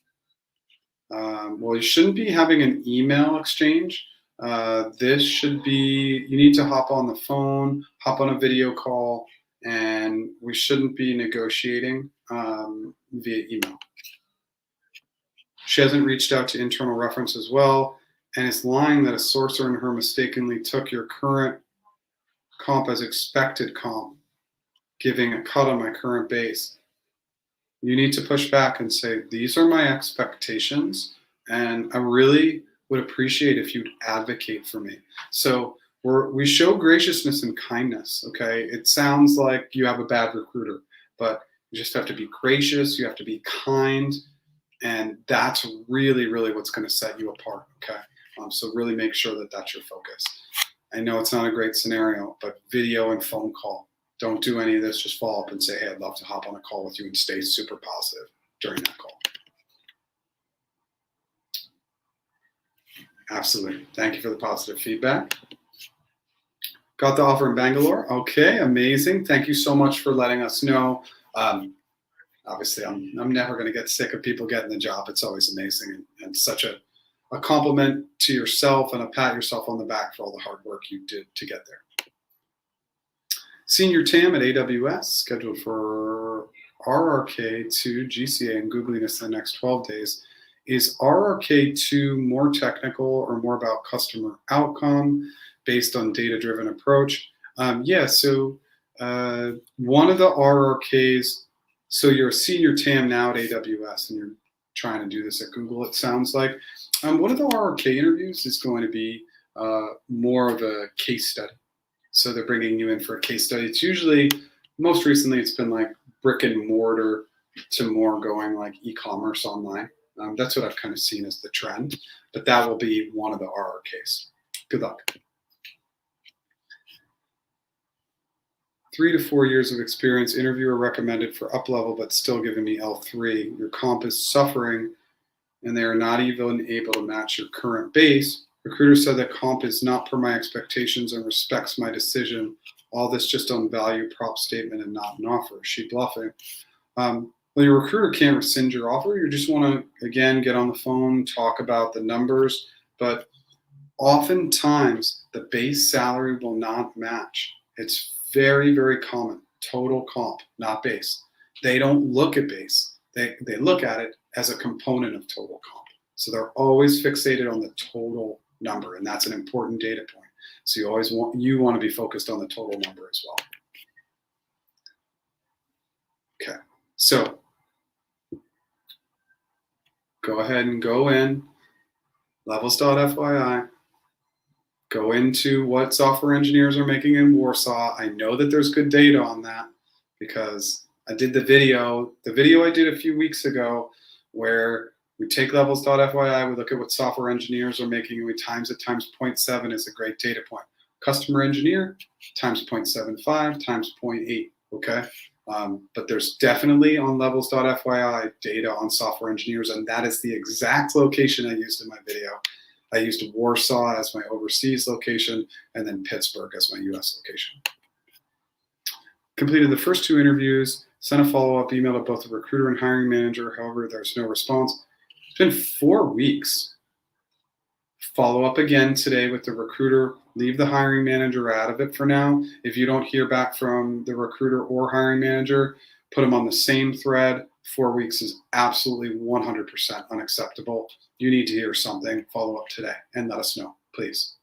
Well, you shouldn't be having an email exchange. This should be, you need to hop on the phone, hop on a video call, and we shouldn't be negotiating via email. She hasn't reached out to internal reference as well, and is lying that a sourcer in her mistakenly took your current comp as expected comp, giving a cut on my current base. You need to push back and say, these are my expectations, and I really would appreciate if you'd advocate for me. So we show graciousness and kindness, okay? It sounds like you have a bad recruiter, but you just have to be gracious, you have to be kind, and that's really, really what's gonna set you apart, okay? So really make sure that that's your focus. I know it's not a great scenario, but video and phone call. Don't do any of this, just follow up and say, hey, I'd love to hop on a call with you, and stay super positive during that call. Absolutely. Thank you for the positive feedback. Got the offer in Bangalore. Okay, amazing. Thank you so much for letting us know. Obviously, I'm never going to get sick of people getting the job. It's always amazing, and such a a compliment to yourself and a pat yourself on the back for all the hard work you did to get there. Sr TAM at AWS, scheduled for RRK2 GCA and Googliness in the next 12 days. Is RRK2 more technical or more about customer outcome based on data-driven approach? So one of the RRKs, so you're a Sr TAM now at AWS and you're trying to do this at Google, it sounds like. One of the RRK interviews is going to be more of a case study. So they're bringing you in for a case study. It's usually, most recently, it's been like brick and mortar to more going like e-commerce online. That's what I've kind of seen as the trend, but that will be one of the RRKs. Good luck. 3 to 4 years of experience, interviewer recommended for up level, but still giving me L3. Your comp is suffering and they are not even able to match your current base. Recruiter said that comp is not per my expectations and respects my decision. All this just on value prop statement and not an offer. Is she bluffing? Well, your recruiter can't rescind your offer. You just want to, again, get on the phone, talk about the numbers. But oftentimes, the base salary will not match. It's very, very common. Total comp, not base. They don't look at base. They look at it as a component of total comp. So they're always fixated on the total number, and that's an important data point. So you want to be focused on the total number as well. Okay, so go ahead and go in levels.fyi. Go into what software engineers are making in Warsaw. I know that there's good data on that because I did the video I did a few weeks ago where we take levels.fyi, we look at what software engineers are making, and we times it times 0.7 is a great data point. Customer engineer times 0.75 times 0.8, okay? But there's definitely on levels.fyi data on software engineers, and that is the exact location I used in my video. I used Warsaw as my overseas location, and then Pittsburgh as my US location. Completed the first 2 interviews, sent a follow-up email to both the recruiter and hiring manager. However, there's no response. It's been 4 weeks. Follow up again today with the recruiter. Leave the hiring manager out of it for now. If you don't hear back from the recruiter or hiring manager, put them on the same thread. 4 weeks is absolutely 100% unacceptable. You need to hear something. Follow up today and let us know, please.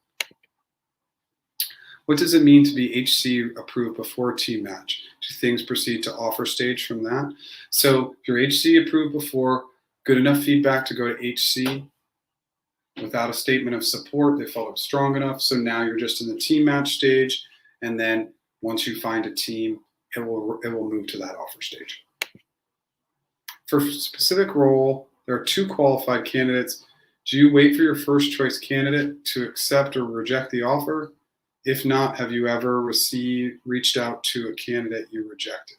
What does it mean to be HC approved before team match? Do things proceed to offer stage from that? So if you're HC approved before, good enough feedback to go to HC without a statement of support. They felt it was strong enough. So now you're just in the team match stage. And then once you find a team, it will move to that offer stage. For a specific role, there are 2 qualified candidates. Do you wait for your first choice candidate to accept or reject the offer? If not, have you ever reached out to a candidate you rejected?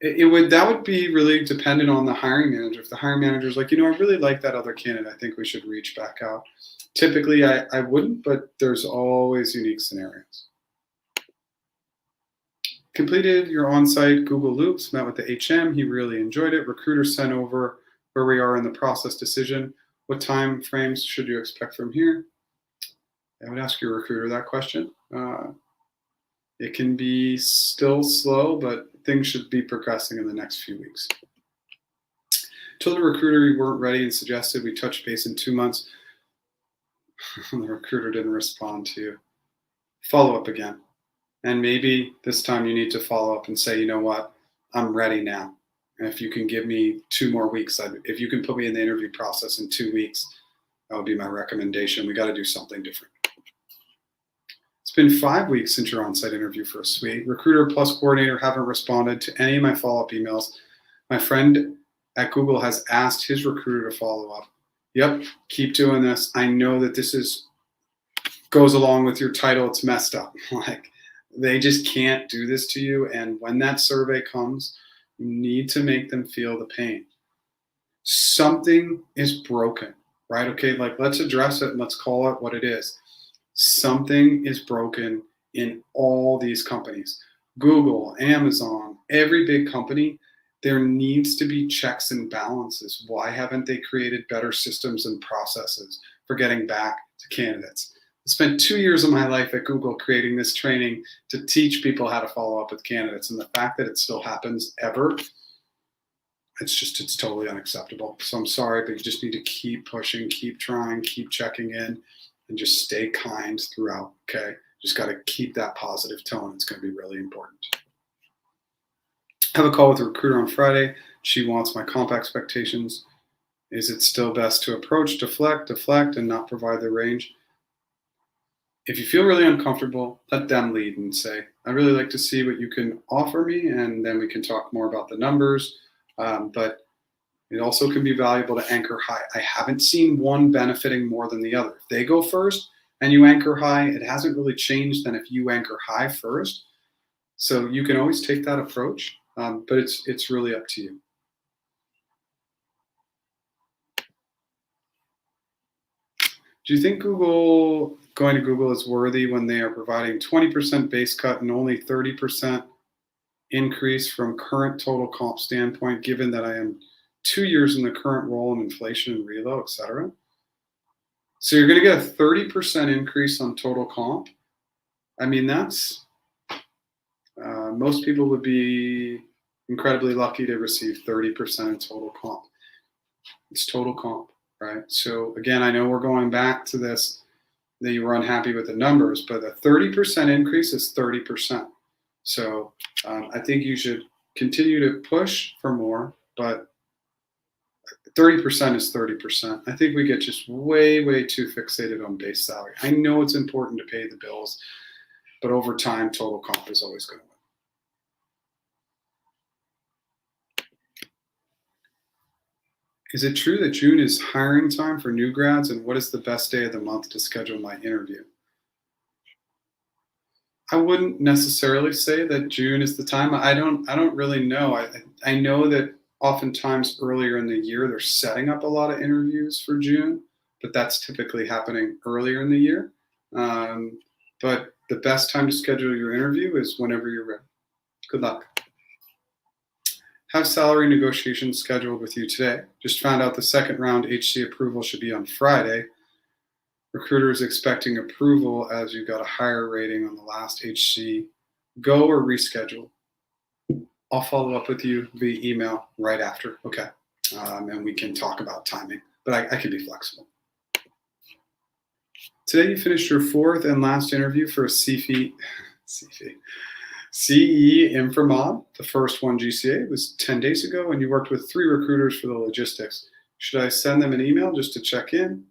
That would be really dependent on the hiring manager. If the hiring manager is like, I really like that other candidate, I think we should reach back out. Typically, I wouldn't, but there's always unique scenarios. Completed your on-site Google Loops, met with the HM. He really enjoyed it. Recruiter sent over where we are in the process decision. What time frames should you expect from here? I would ask your recruiter that question. It can be still slow, but things should be progressing in the next few weeks. Told the recruiter you weren't ready and suggested we touch base in 2 months. The recruiter didn't respond to you. Follow up again. And maybe this time you need to follow up and say, you know what, I'm ready now. And if you can give me 2 more weeks, if you can put me in the interview process in 2 weeks, that would be my recommendation. We got to do something different. It's been 5 weeks since your on-site interview for a suite. Recruiter plus coordinator haven't responded to any of my follow-up emails. My friend at Google has asked his recruiter to follow up. Yep, keep doing this. I know that this goes along with your title. It's messed up. Like, they just can't do this to you. And when that survey comes, you need to make them feel the pain. Something is broken, right? Okay, like let's address it and let's call it what it is. Something is broken in all these companies. Google, Amazon, every big company, There needs to be checks and balances. Why haven't they created better systems and processes for getting back to candidates? I spent 2 years of my life at Google creating this training to teach people how to follow up with candidates. And the fact that it still happens ever, it's totally unacceptable. So I'm sorry, but you just need to keep pushing, keep trying, keep checking in, and just stay kind throughout, okay? Just got to keep that positive tone. It's going to be really important. I have a call with a recruiter on Friday. She wants my comp expectations. Is it still best to approach, deflect, and not provide the range? If you feel really uncomfortable, let them lead and say, I'd really like to see what you can offer me, and then we can talk more about the numbers. But it also can be valuable to anchor high. I haven't seen one benefiting more than the other. If they go first and you anchor high, it hasn't really changed than if you anchor high first. So you can always take that approach, but it's really up to you. Do you think going to Google is worthy when they are providing 20% base cut and only 30% increase from current total comp standpoint, given that I am 2 years in the current role in inflation and reload, et cetera? So you're going to get a 30% increase on total comp. I mean, that's, most people would be incredibly lucky to receive 30% in total comp. It's total comp, right? So again, I know we're going back to this, that you were unhappy with the numbers, but a 30% increase is 30%. So I think you should continue to push for more, but 30% is 30%. I think we get just way, way too fixated on base salary. I know it's important to pay the bills, but over time, total comp is always going to win. Is it true that June is hiring time for new grads, and what is the best day of the month to schedule my interview? I wouldn't necessarily say that June is the time. I don't really know. I know that oftentimes earlier in the year they're setting up a lot of interviews for June, but that's typically happening earlier in the year. But the best time to schedule your interview is whenever you're ready. Good luck. Have salary negotiations scheduled with you today. Just found out the second round HC approval should be on Friday. Recruiter is expecting approval as you got a higher rating on the last HC. Go or reschedule. I'll follow up with you via email right after, okay? And we can talk about timing, but I can be flexible. Today you finished your fourth and last interview for a CE Infomod. The first one GCA was 10 days ago, and you worked with 3 recruiters for the logistics. Should I send them an email just to check in?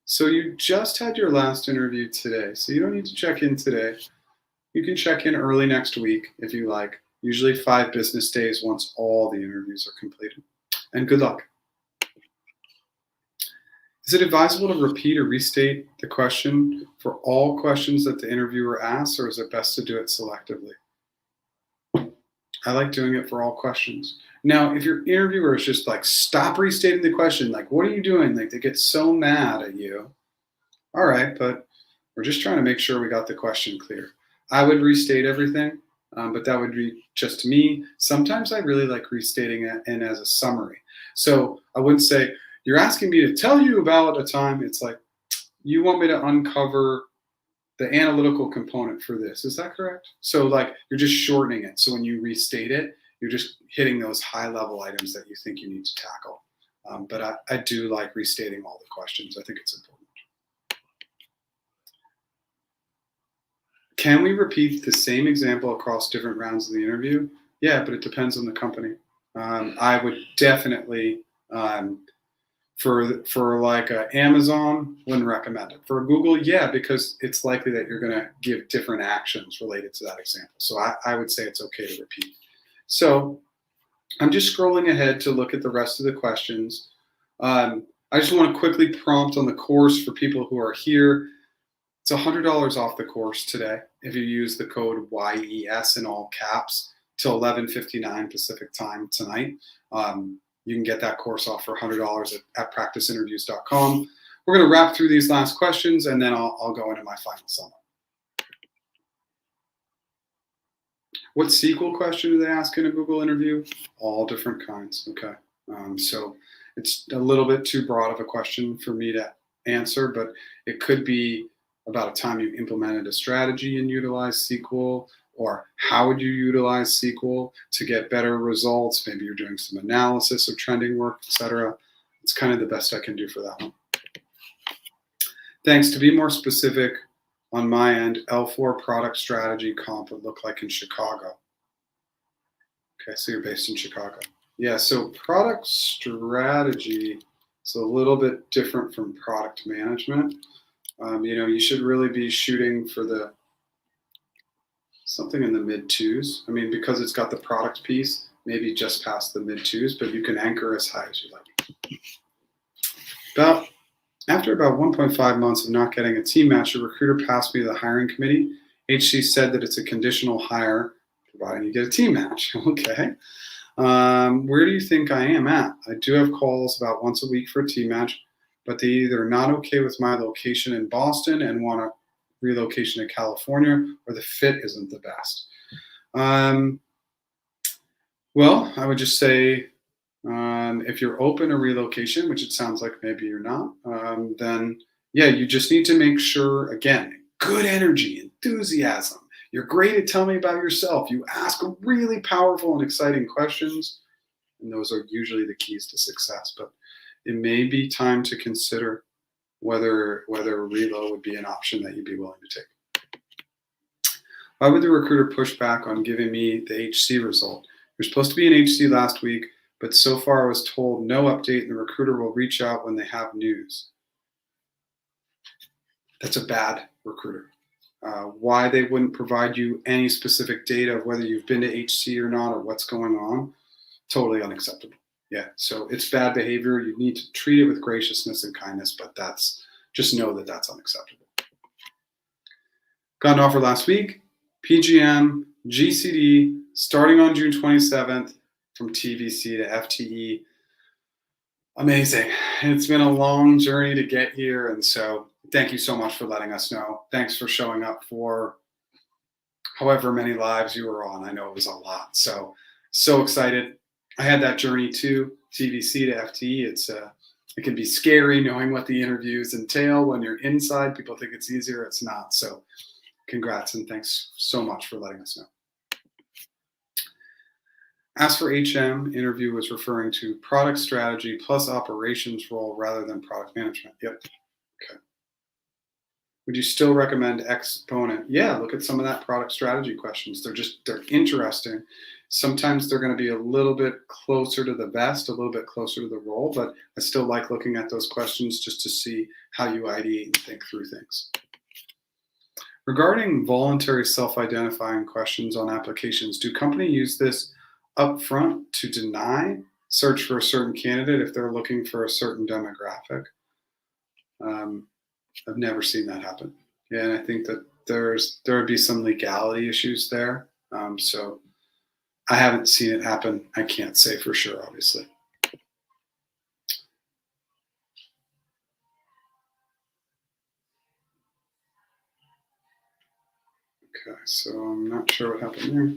So you just had your last interview today, so you don't need to check in today. You can check in early next week if you like, usually 5 business days once all the interviews are completed. And good luck. Is it advisable to repeat or restate the question for all questions that the interviewer asks, or is it best to do it selectively? I like doing it for all questions. Now, if your interviewer is just like, stop restating the question, like, what are you doing? Like, they get so mad at you. All right, but we're just trying to make sure we got the question clear. I would restate everything, but that would be just me. Sometimes I really like restating it in as a summary. So I wouldn't say, you're asking me to tell you about a time. It's like, you want me to uncover the analytical component for this. Is that correct? So like, you're just shortening it. So when you restate it, you're just hitting those high level items that you think you need to tackle. But I do like restating all the questions. I think it's important. Can we repeat the same example across different rounds of the interview? Yeah, but it depends on the company. I would definitely, for like Amazon, wouldn't recommend it. For Google, yeah, because it's likely that you're going to give different actions related to that example. So I would say it's okay to repeat. So I'm just scrolling ahead to look at the rest of the questions. I just want to quickly prompt on the course for people who are here. It's $100 off the course today if you use the code YES in all caps till 11:59 Pacific time tonight. You can get that course off for $100 at practiceinterviews.com. We're going to wrap through these last questions, and then I'll go into my final summary. What SQL question do they ask in a Google interview? All different kinds. Okay. So it's a little bit too broad of a question for me to answer, but it could be about a time you implemented a strategy and utilized SQL, or how would you utilize SQL to get better results? Maybe you're doing some analysis of trending work, etc. It's kind of the best I can do for that one. Thanks. To be more specific, on my end, L4 product strategy comp would look like in Chicago. Okay, so you're based in Chicago. Yeah, so product strategy is a little bit different from product management. You should really be shooting for something in the mid twos. I mean, because it's got the product piece, maybe just past the mid twos, but you can anchor as high as you like. After about 1.5 months of not getting a team match, a recruiter passed me to the hiring committee. HC said that it's a conditional hire, providing you get a team match. Okay. Where do you think I am at? I do have calls about once a week for a team match, but they either not okay with my location in Boston and want a relocation to California, or the fit isn't the best. Well, I would just say, if you're open to relocation, which it sounds like maybe you're not, then yeah, you just need to make sure, again, good energy, enthusiasm. You're great at telling me about yourself. You ask really powerful and exciting questions, and those are usually the keys to success. But it may be time to consider whether a reload would be an option that you'd be willing to take. Why would the recruiter push back on giving me the HC result? You're supposed to be in HC last week, but so far I was told no update and the recruiter will reach out when they have news. That's a bad recruiter. Why they wouldn't provide you any specific data of whether you've been to HC or not, or what's going on, totally unacceptable. Yeah, so it's bad behavior. You need to treat it with graciousness and kindness, but just know that that's unacceptable. Got an offer last week, PgM, GCD, starting on June 27th, from TVC to FTE. Amazing. It's been a long journey to get here, and so thank you so much for letting us know. Thanks for showing up for however many lives you were on. I know it was a lot. So excited. I had that journey too, TVC to FTE. It can be scary knowing what the interviews entail. When you're inside, people think it's easier. It's not. So congrats, and thanks so much for letting us know. As for HM, interview was referring to product strategy plus operations role rather than product management. Yep. Okay. Would you still recommend Exponent? Yeah, look at some of that product strategy questions. They're interesting. Sometimes they're going to be a little bit closer to the vest, a little bit closer to the role, but I still like looking at those questions just to see how you ideate and think through things. Regarding voluntary self-identifying questions on applications, do companies use this upfront to deny search for a certain candidate if they're looking for a certain demographic? I've never seen that happen. Yeah, and I think that there would be some legality issues there. So I haven't seen it happen. I can't say for sure, obviously. Okay, so I'm not sure what happened there.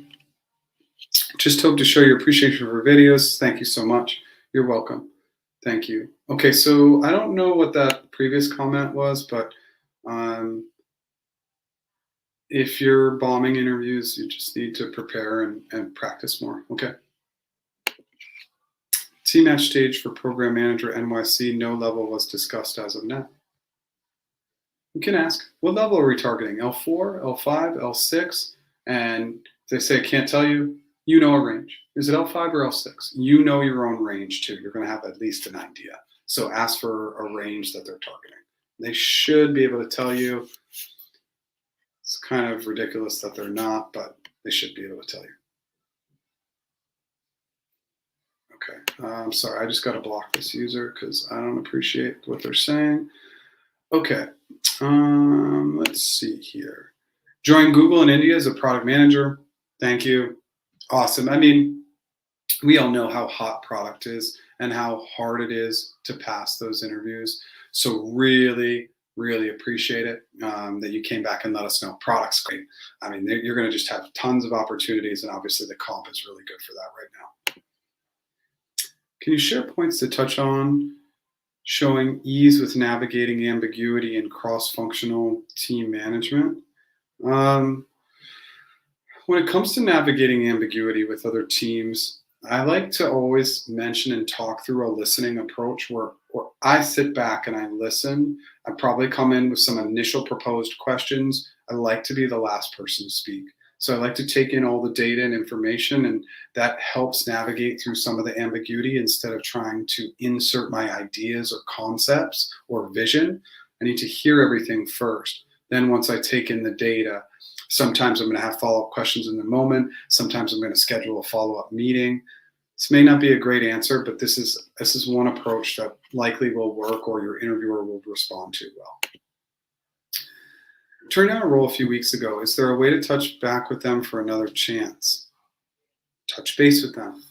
Just hope to show your appreciation for videos. Thank you so much. You're welcome. Thank you. Okay, so I don't know what that previous comment was, but if you're bombing interviews, you just need to prepare and practice more. Okay. Team match stage for program manager NYC, no level was discussed as of now. You can ask, what level are we targeting? L4, L5, L6? And if they say, can't tell you, you know a range. Is it L5 or L6? You know your own range too. You're going to have at least an idea. So ask for a range that they're targeting. They should be able to tell you. It's kind of ridiculous that they're not, but they should be able to tell you. Okay, I'm sorry, I just got to block this user because I don't appreciate what they're saying. Okay, let's see here. Join Google in India as a product manager. Thank you. Awesome. I mean, we all know how hot product is and how hard it is to pass those interviews. So really Really appreciate it that you came back and let us know. Product's great. I mean, you're going to just have tons of opportunities, and obviously the comp is really good for that right now. Can you share points to touch on showing ease with navigating ambiguity in cross-functional team management? When it comes to navigating ambiguity with other teams, I like to always mention and talk through a listening approach where I sit back and I listen. I probably come in with some initial proposed questions. I like to be the last person to speak. So I like to take in all the data and information, and that helps navigate through some of the ambiguity instead of trying to insert my ideas or concepts or vision. I need to hear everything first. Then once I take in the data, sometimes I'm going to have follow-up questions in the moment. Sometimes I'm going to schedule a follow-up meeting. This may not be a great answer, but this is one approach that likely will work, or your interviewer will respond to well. Turned down a role a few weeks ago. Is there a way to touch back with them for another chance? Touch base with them.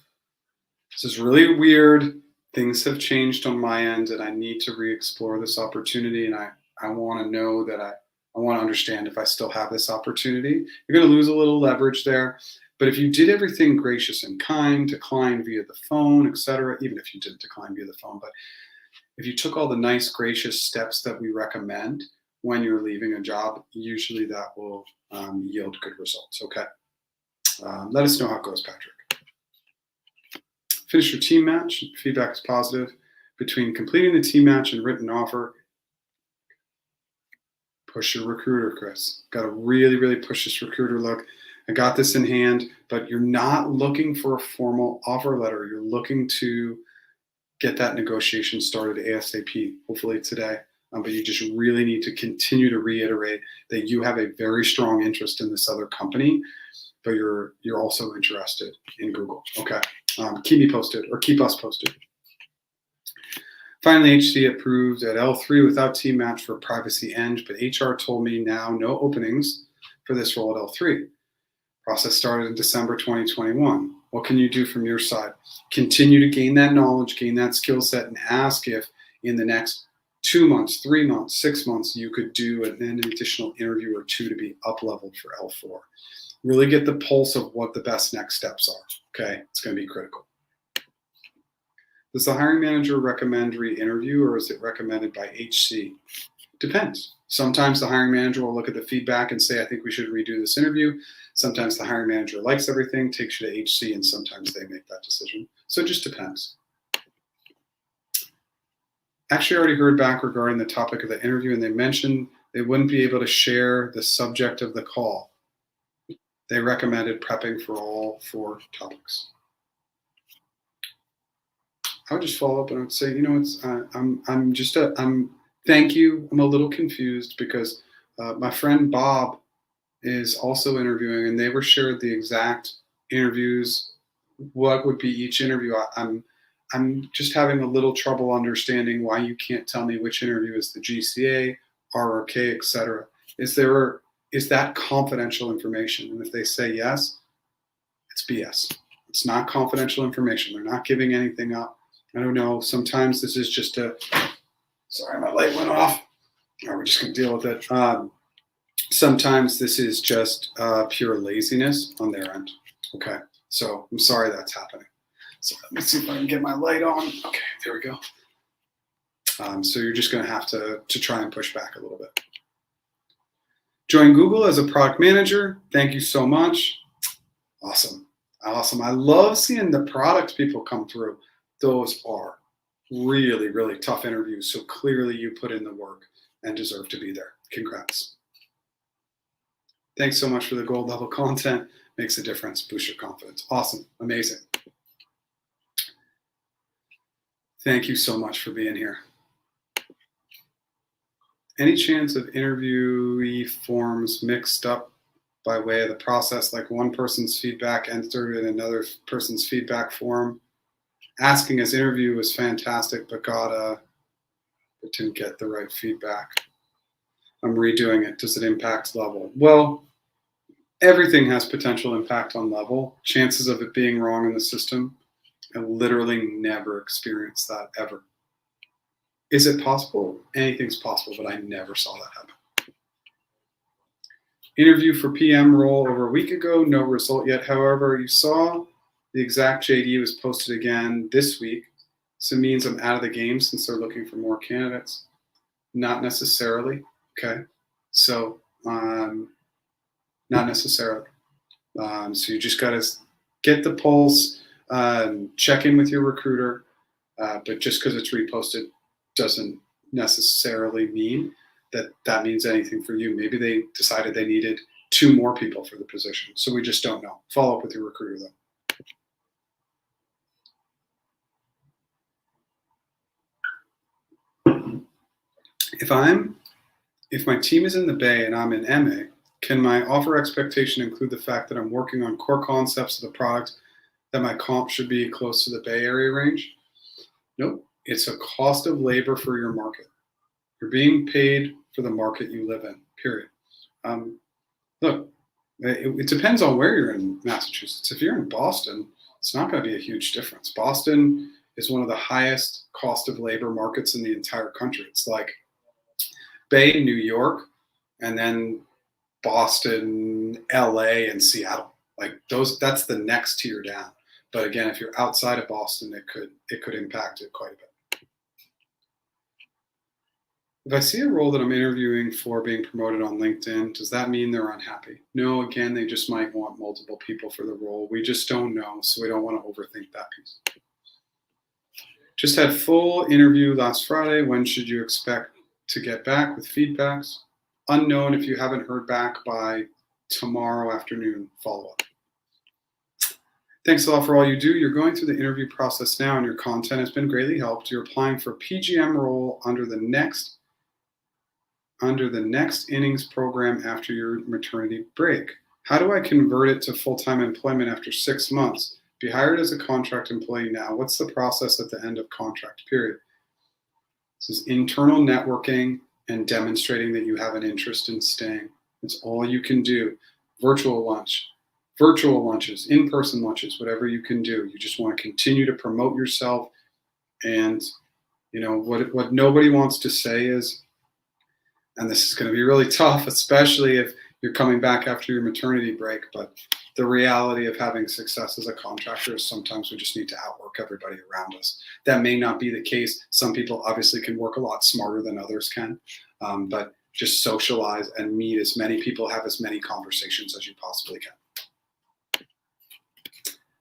This is really weird. Things have changed on my end, and I need to re-explore this opportunity, and I want to know that I want to understand if I still have this opportunity. You're going to lose a little leverage there. But if you did everything gracious and kind, declined via the phone, etc., even if you didn't decline via the phone, but if you took all the nice, gracious steps that we recommend when you're leaving a job, usually that will yield good results, okay? Let us know how it goes, Patrick. Finish your team match. Feedback is positive. Between completing the team match and written offer, push your recruiter, Chris. Got to really, really push this recruiter. Look, I got this in hand, but you're not looking for a formal offer letter. You're looking to get that negotiation started ASAP, hopefully today. But you just really need to continue to reiterate that you have a very strong interest in this other company, but you're also interested in Google. Okay, keep me posted, or keep us posted. Finally, HC approved at L3 without team match for privacy eng, but HR told me now no openings for this role at L3. Process started in December 2021. What can you do from your side? Continue to gain that knowledge, gain that skill set, and ask if in the next 2 months, 3 months, 6 months, you could do an additional interview or two to be up-leveled for L4. Really get the pulse of what the best next steps are, okay? It's going to be critical. Does the hiring manager recommend re-interview, or is it recommended by HC? Depends. Sometimes the hiring manager will look at the feedback and say, I think we should redo this interview. Sometimes the hiring manager likes everything, takes you to HC, and sometimes they make that decision. So it just depends. Actually, I already heard back regarding the topic of the interview, and they mentioned they wouldn't be able to share the subject of the call. They recommended prepping for all 4 topics. I would just follow up and I would say, you know, thank you. I'm a little confused because my friend Bob is also interviewing, and they were shared the exact interviews, what would be each interview. I'm just having a little trouble understanding why you can't tell me which interview is the GCA, RRK, etc. Is that confidential information? And if they say yes, it's BS. It's not confidential information. They're not giving anything up. I don't know. Sometimes this is just sorry, my light went off. Right, we're just going to deal with it. Sometimes this is just pure laziness on their end. Okay, so I'm sorry that's happening. So let me see if I can get my light on. Okay, there we go. So you're just going to have to try and push back a little bit. Join Google as a product manager. Thank you so much. Awesome. Awesome. I love seeing the product people come through. Those are really, really tough interviews. So clearly you put in the work and deserve to be there. Congrats. Thanks so much for the gold level content. Makes a difference. Boost your confidence. Awesome. Amazing. Thank you so much for being here. Any chance of interviewee forms mixed up by way of the process, like one person's feedback entered in another person's feedback form? Asking his interview was fantastic, but didn't get the right feedback. I'm redoing it. Does it impact level? Well, everything has potential impact on level. Chances of it being wrong in the system, I literally never experienced that ever. Is it possible? Anything's possible, but I never saw that happen. Interview for PM role over a week ago, no result yet. However, you saw the exact JD was posted again this week. So it means I'm out of the game since they're looking for more candidates. Not necessarily, okay? So not necessarily. So you just gotta get the pulse, check in with your recruiter, but just because it's reposted doesn't necessarily mean that means anything for you. Maybe they decided they needed 2 more people for the position. So we just don't know. Follow up with your recruiter though. If my team is in the Bay and I'm in MA, can my offer expectation include the fact that I'm working on core concepts of the product, that my comp should be close to the Bay Area range? Nope. It's a cost of labor for your market. You're being paid for the market you live in, period. Look, it depends on where you're in Massachusetts. If you're in Boston, it's not going to be a huge difference. Boston is one of the highest cost of labor markets in the entire country. It's like Bay, New York, and then Boston, LA, and Seattle. Like that's the next tier down. But again, if you're outside of Boston, it could impact it quite a bit. If I see a role that I'm interviewing for being promoted on LinkedIn, does that mean they're unhappy? No, again, they just might want multiple people for the role. We just don't know, so we don't want to overthink that piece. Just had full interview last Friday. When should you expect to get back with feedbacks? Unknown. If you haven't heard back by tomorrow afternoon, follow up. Thanks a lot for all you do. You're going through the interview process now and your content has been greatly helped. You're applying for PgM role under the next innings program after your maternity break. How do I convert it to full-time employment after 6 months? Be hired as a contract employee now. What's the process at the end of contract period? This is internal networking and demonstrating that you have an interest in staying. That's all you can do. Virtual lunches, in-person lunches, whatever you can do. You just want to continue to promote yourself. And you know what nobody wants to say is, and this is going to be really tough, especially if you're coming back after your maternity break, but the reality of having success as a contractor is sometimes we just need to outwork everybody around us. That may not be the case. Some people obviously can work a lot smarter than others can, but just socialize and meet as many people, have as many conversations as you possibly can.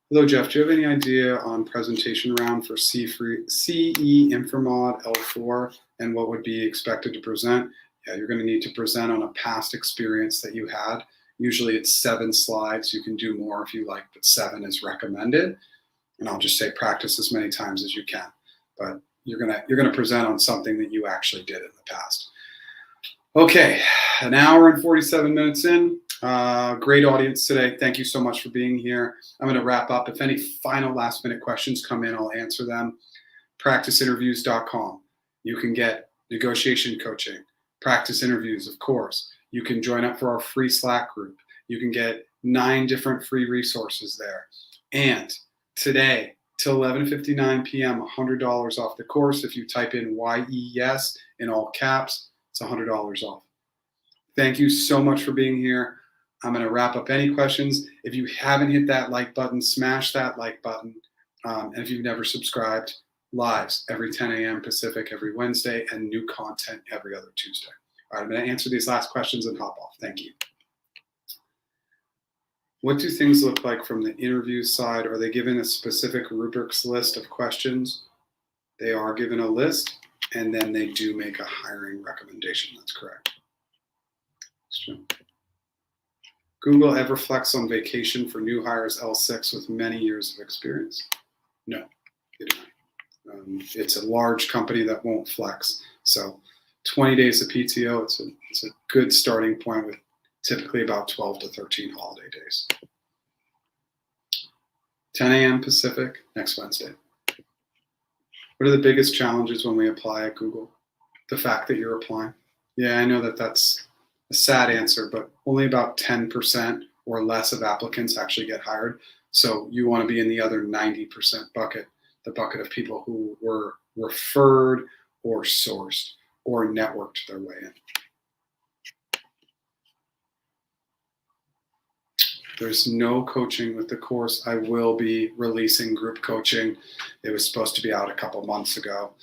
Hello, Jeff. Do you have any idea on presentation round for CE Infomod L4 and what would be expected to present? Yeah, you're going to need to present on a past experience that you had. Usually it's 7 slides. You can do more if you like, but 7 is recommended. And I'll just say practice as many times as you can. But you're gonna present on something that you actually did in the past. Okay, an hour and 47 minutes in. Great audience today. Thank you so much for being here. I'm going to wrap up. If any final last minute questions come in, I'll answer them. Practiceinterviews.com. You can get negotiation coaching, practice interviews, of course. You can join up for our free Slack group. You can get 9 different free resources there. And today, till 11:59 p.m., $100 off the course. If you type in YES in all caps, it's $100 off. Thank you so much for being here. I'm going to wrap up any questions. If you haven't hit that like button, smash that like button. And if you've never subscribed, lives every 10 a.m. Pacific every Wednesday and new content every other Tuesday. All right, I'm going to answer these last questions and hop off. Thank you. What do things look like from the interview side? Are they given a specific rubrics list of questions? They are given a list, and then they do make a hiring recommendation. That's correct. Google ever flex on vacation for new hires L6 with many years of experience? No, they do not. It's a large company that won't flex. So 20 days of PTO, it's a good starting point with typically about 12 to 13 holiday days. 10 a.m. Pacific next Wednesday. What are the biggest challenges when we apply at Google? The fact that you're applying. Yeah, I know that that's a sad answer, but only about 10% or less of applicants actually get hired. So you want to be in the other 90% bucket, the bucket of people who were referred or sourced or networked their way in. There's no coaching with the course. I will be releasing group coaching. It was supposed to be out a couple months ago.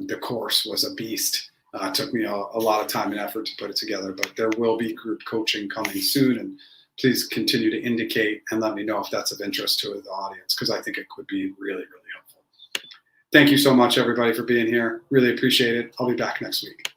The course was a beast. It took me a lot of time and effort to put it together, but there will be group coaching coming soon. And please continue to indicate and let me know if that's of interest to the audience, because I think it could be really, really helpful. Thank you so much, everybody, for being here. Really appreciate it. I'll be back next week.